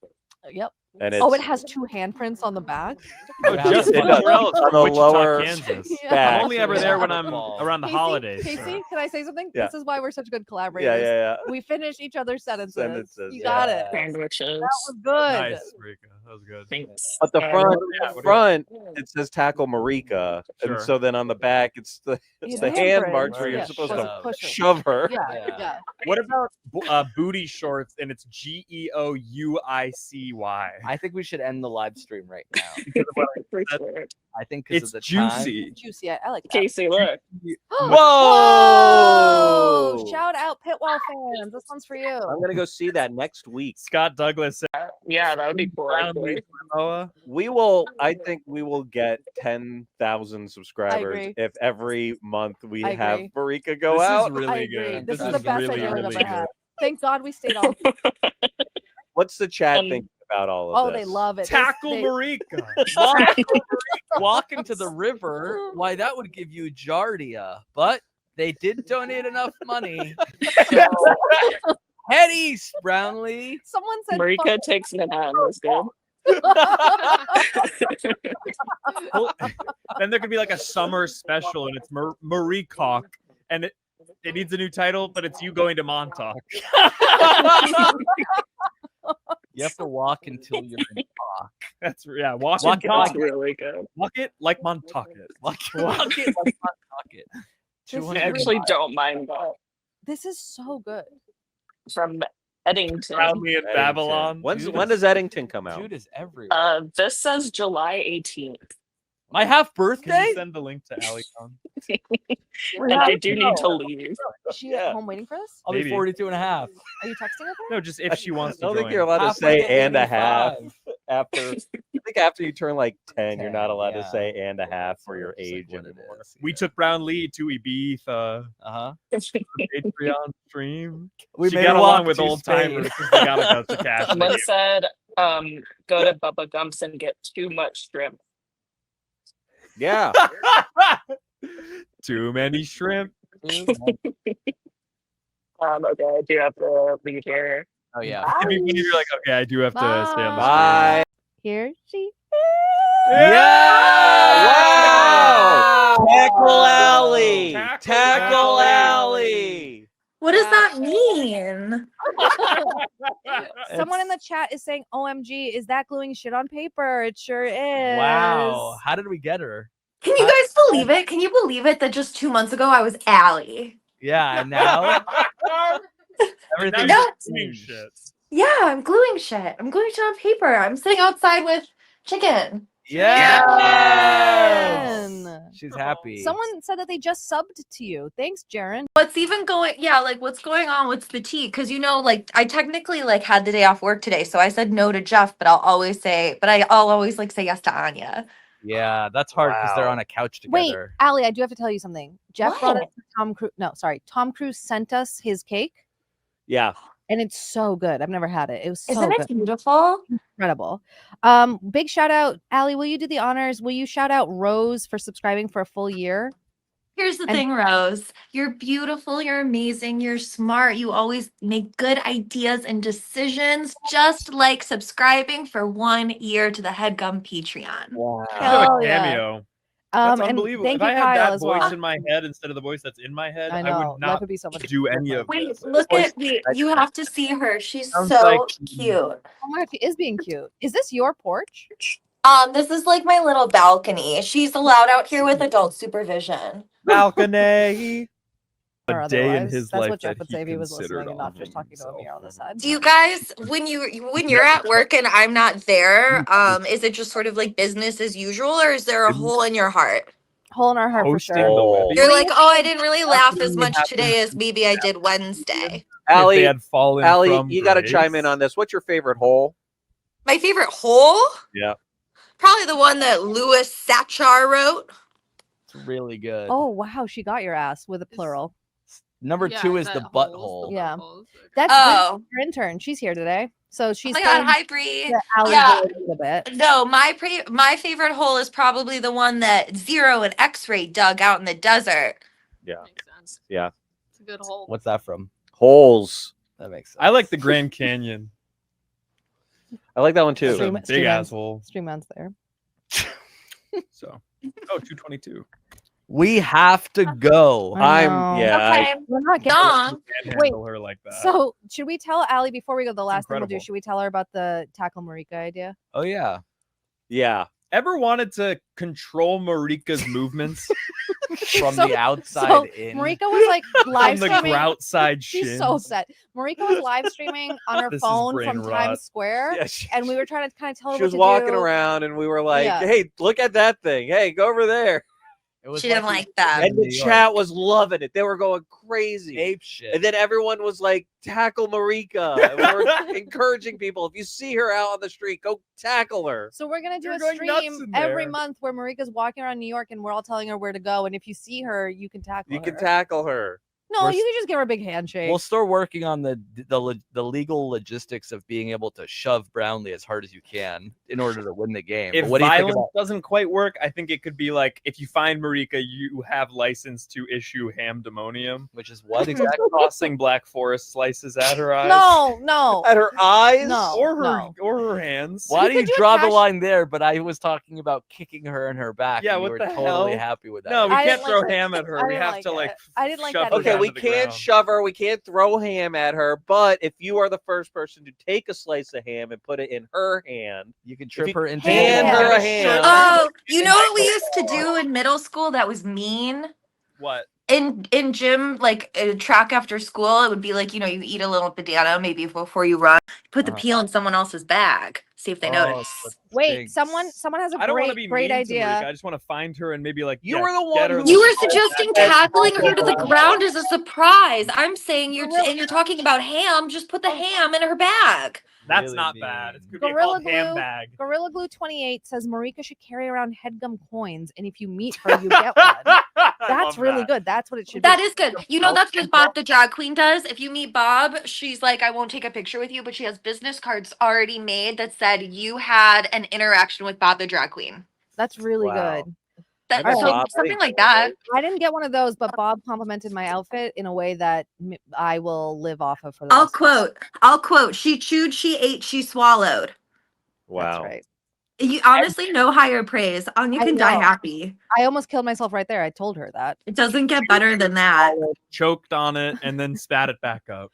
Yep. and it's Oh, it has 2 handprints on the back. Oh, just It like does. Morel's On from the Wichita, lower Kansas. Yeah. back. I'm only ever there when I'm Basketball. around the holidays. Casey, can I say something? Yeah. This is why we're such good collaborators. Yeah. We finish each other's sentences. Sentences, You yeah. got it. Sandwiches. That was good. Nice, Marika. That was good. Thanks. But the Um, front, it says tackle Marika, Sure. and so then on the back, it's the hand march where you're supposed to push her. shove her. Yeah. What about booty shorts and it's GEOUICY? I think we should end the live stream right now. For sure. I think because It's of the juicy. Juicy. I like that. Casey, look. Whoa! Shout out Pitwall fans. This one's for you. I'm gonna go see that next week. Scott Douglas said, Yeah, that would be cool. Actually. We will. I think we will get 10,000 subscribers agree. if every month we I have agree. Marika go This out. is really I agree. good. This is is the best really, idea we've really ever had. Thank God we stayed on. What's the chat thinking about all of Oh, this? they love it. Tackle They- Marika. Walking to the river, why that would give you Giardia, but they did donate enough money. So, head east, Brownlee. Someone said Marika takes Manhattan. That's good. Then there could be like a summer special, and it's Marie Cock, and it needs a new title, but it's you going to Montauk. You have to walk until you're in talk. That's walk Walk it it like That's really good. walk it like Montauk it. Walk it like talk it. This is I actually don't mind that. This is so good. From Eddington. Proudly in Eddington. Babylon. When does Eddington come out? Dude is everywhere. This says July 18th. My half Can birthday? you send the link to AliCon? And I do need to leave. Is she at home waiting for this? I'll be Maybe. 42 and a half. Are you texting with her? No, just if she wants I to don't join. think you're allowed to Halfway say to and a half 85. after. I think after you turn like 10, you're not allowed to yeah. say and a half for your It's like age what it anymore. is, We yeah. took Brown Lee to Ibiza. Uh-huh. Patreon stream. We She made got a along walk with to old Spain. timers because they got about the cash. Someone said, go to Bubba Gumps and get too much shrimp. Yeah. Too many shrimp. Okay, I do have to leave here. Oh yeah. It'd be funny if you're like, okay, I do have to stay on the Bye. Here she Wow! Tackle Alley. Tackle Tackle Alley. Alley. What does that mean? Someone in the chat is saying, OMG, is that gluing shit on paper? It sure is. Wow. How did we get her? Can you guys believe it? Can you believe it that just 2 months ago I was Allie? Yeah, and now everything. No. Shit. Yeah, I'm gluing shit. I'm gluing shit on paper. I'm sitting outside with chicken. Yeah. Jen. She's happy. Someone said that they just subbed to you. Thanks, Jaren. What's even going? Yeah, like what's going on? What's the tea? Because like I technically like had the day off work today, so I said no to Jeff, but I'll always say like say yes to Anya. Yeah, that's hard because they're Wow. on a couch Wait, together. Allie, I do have to tell you something. Jeff brought us What? Tom Cruise. No, sorry. Tom Cruise sent us his cake, Yeah. and it's so good. I've never had it. It was so Isn't it good. beautiful? Incredible. Big shout out, Allie. Will you do the honors? Will you shout out Rose for subscribing for a full year? Here's the And- thing, Rose. You're beautiful. You're amazing. You're smart. You always make good ideas and decisions, just like subscribing for 1 year to the Headgum Patreon. Wow. I have a Hell yeah. cameo. That's And unbelievable. thank If you, I had Kyle, that as voice well. in my head instead of the voice that's in my head, I I, know. would Life not would be so much do any of Wait, this. look Voice- at me. You have to see her. She's Sounds so like- cute. Oh my god, she is being cute. Is this your porch? This is like my little balcony. She's allowed out here with adult supervision. Balcony. Or A day in otherwise? his That's life what Jeff that would he say if he was considered listening and not on just talking to a mirror on the side. Do you guys, when you're at work and I'm not there, is it just sort of like business as usual, or is there a hole in your heart? Hole in our heart for Hosting sure. the Oh. Webby. You're like, oh, I didn't really laugh as Absolutely much happens today as to maybe I did Wednesday. If they Allie, had fallen Allie, from you got to grace. chime in on this. What's your favorite hole? My favorite hole? Yeah. Probably the one that Louis Sachar wrote. It's really good. Oh wow, she got your ass with a plural. Number Yeah, 2 is that the holes, butthole. the Yeah. buttholes. Okay. That's Oh. your intern. She's here today, so Oh she's my god, filling hi Bree. the Allie Yeah. void a little bit. No, my favorite hole is probably the one that Zero and X-Ray dug out in the desert. Yeah. Makes sense. Yeah. It's a good hole. What's that from? Holes. That makes sense. I like the Grand Canyon. I like that one It's too. a Stream- big stream ends. asshole. Streamman's there. So, 222. We have to go. I know. Okay. We're not getting. Dong. Wait. Handle her like that. So should we tell Allie before we go? The last thing we'll do. incredible. Should we tell her about the tackle Marika idea? Oh yeah. Yeah. Ever wanted to control Marika's movements From So- the outside So in. Marika was like live from the streaming. outside She's shins? so upset. Marika was live streaming on her This is phone brain from rot. Times Square, Yeah, she, and we were trying to kind of tell her she what was to walking do. around, and we were like, Yeah. "Hey, look at that thing! Hey, go over there!" It was She didn't like that. And the chat was loving it. They were going crazy. ape shit. And then everyone was like, tackle Marika. And we were encouraging people, if you see her out on the street, go tackle her. So we're gonna do You're a going nuts stream in every there. month where Marika's walking around New York, and we're all telling her where to go. And if you see her, you can tackle You her. can tackle her. No, We're you can just give her a big handshake. We'll start working on the legal logistics of being able to shove Brownlee as hard as you can in order to win the game. If But what do you think violence about? doesn't quite work, I think it could be like if you find Marika, you have license to issue hamdemonium, Which is what exactly exactly? tossing Black Forest slices at her eyes. no. At her eyes? No. or her hands. Why You do could you do a draw the cash- line there? But I was talking about kicking her in her back. Yeah, and you what were the totally hell? happy with that. No, we I can't didn't throw like ham it. at her. I We didn't have like to like it. I didn't like shove that her either. Okay, down we to the can't ground. shove her. We can't throw ham at her. But if you are the first person to take a slice of ham and put it in her hand, You can if trip you her into hand Hand her a ham. ham. Oh, you know what we used to do in middle school that was mean? What? In gym, like track after school, it would be like, you know, you eat a little banana maybe before you run, put the Uh-huh. peel in someone else's bag, see if they notice. Wait, someone has a I don't want to great be great mean to Marika. idea. I just want to find her and maybe like You yeah, were the get one her who- the You were ball suggesting back. tackling her to the ground as a surprise. I'm saying Gorilla- you're talking about ham, just put the ham in her bag. That's Really not mean. bad. It's could be Gorilla called ham Glue. bag. Gorilla Glue 28 says Marika should carry around Headgum coins, and if you meet her, you get one. That's really good. That's what it should That be. is good. You know, that's what Bob the drag queen does. If you meet Bob, she's like, I won't take a picture with you, but she has business cards already made that said you had an interaction with Bob the drag queen. That's really Wow. good. That, bet so Bob something thinks like that. I didn't get one of those, but Bob complimented my outfit in a way that I will live off of for the rest of I'll quote. She chewed, she ate, she swallowed. Wow. That's right. You honestly no higher praise. You I can die know. happy. I almost killed myself right there. I told her that. It doesn't get better than that. Choked on it and then spat it back up.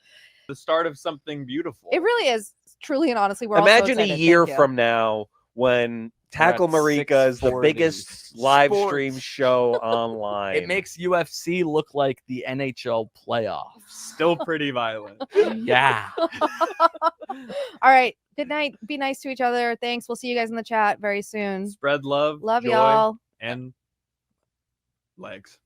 The start of something beautiful. It really is truly and honestly. We're all so Imagine a excited. year Thank you. from now when Tackle at Marika is the 640. biggest live Sports. stream show online. It makes UFC look like the NHL playoffs. Still pretty violent. Yeah. All right. Good night. Be nice to each other. Thanks. We'll see you guys in the chat very soon. Spread love. Love joy, y'all. And legs.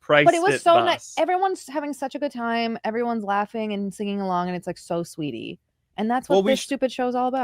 But it was so nice. thus. Everyone's having such a good time. Everyone's laughing and singing along, and it's like so sweetie. And that's what Well, we this stupid show's all about.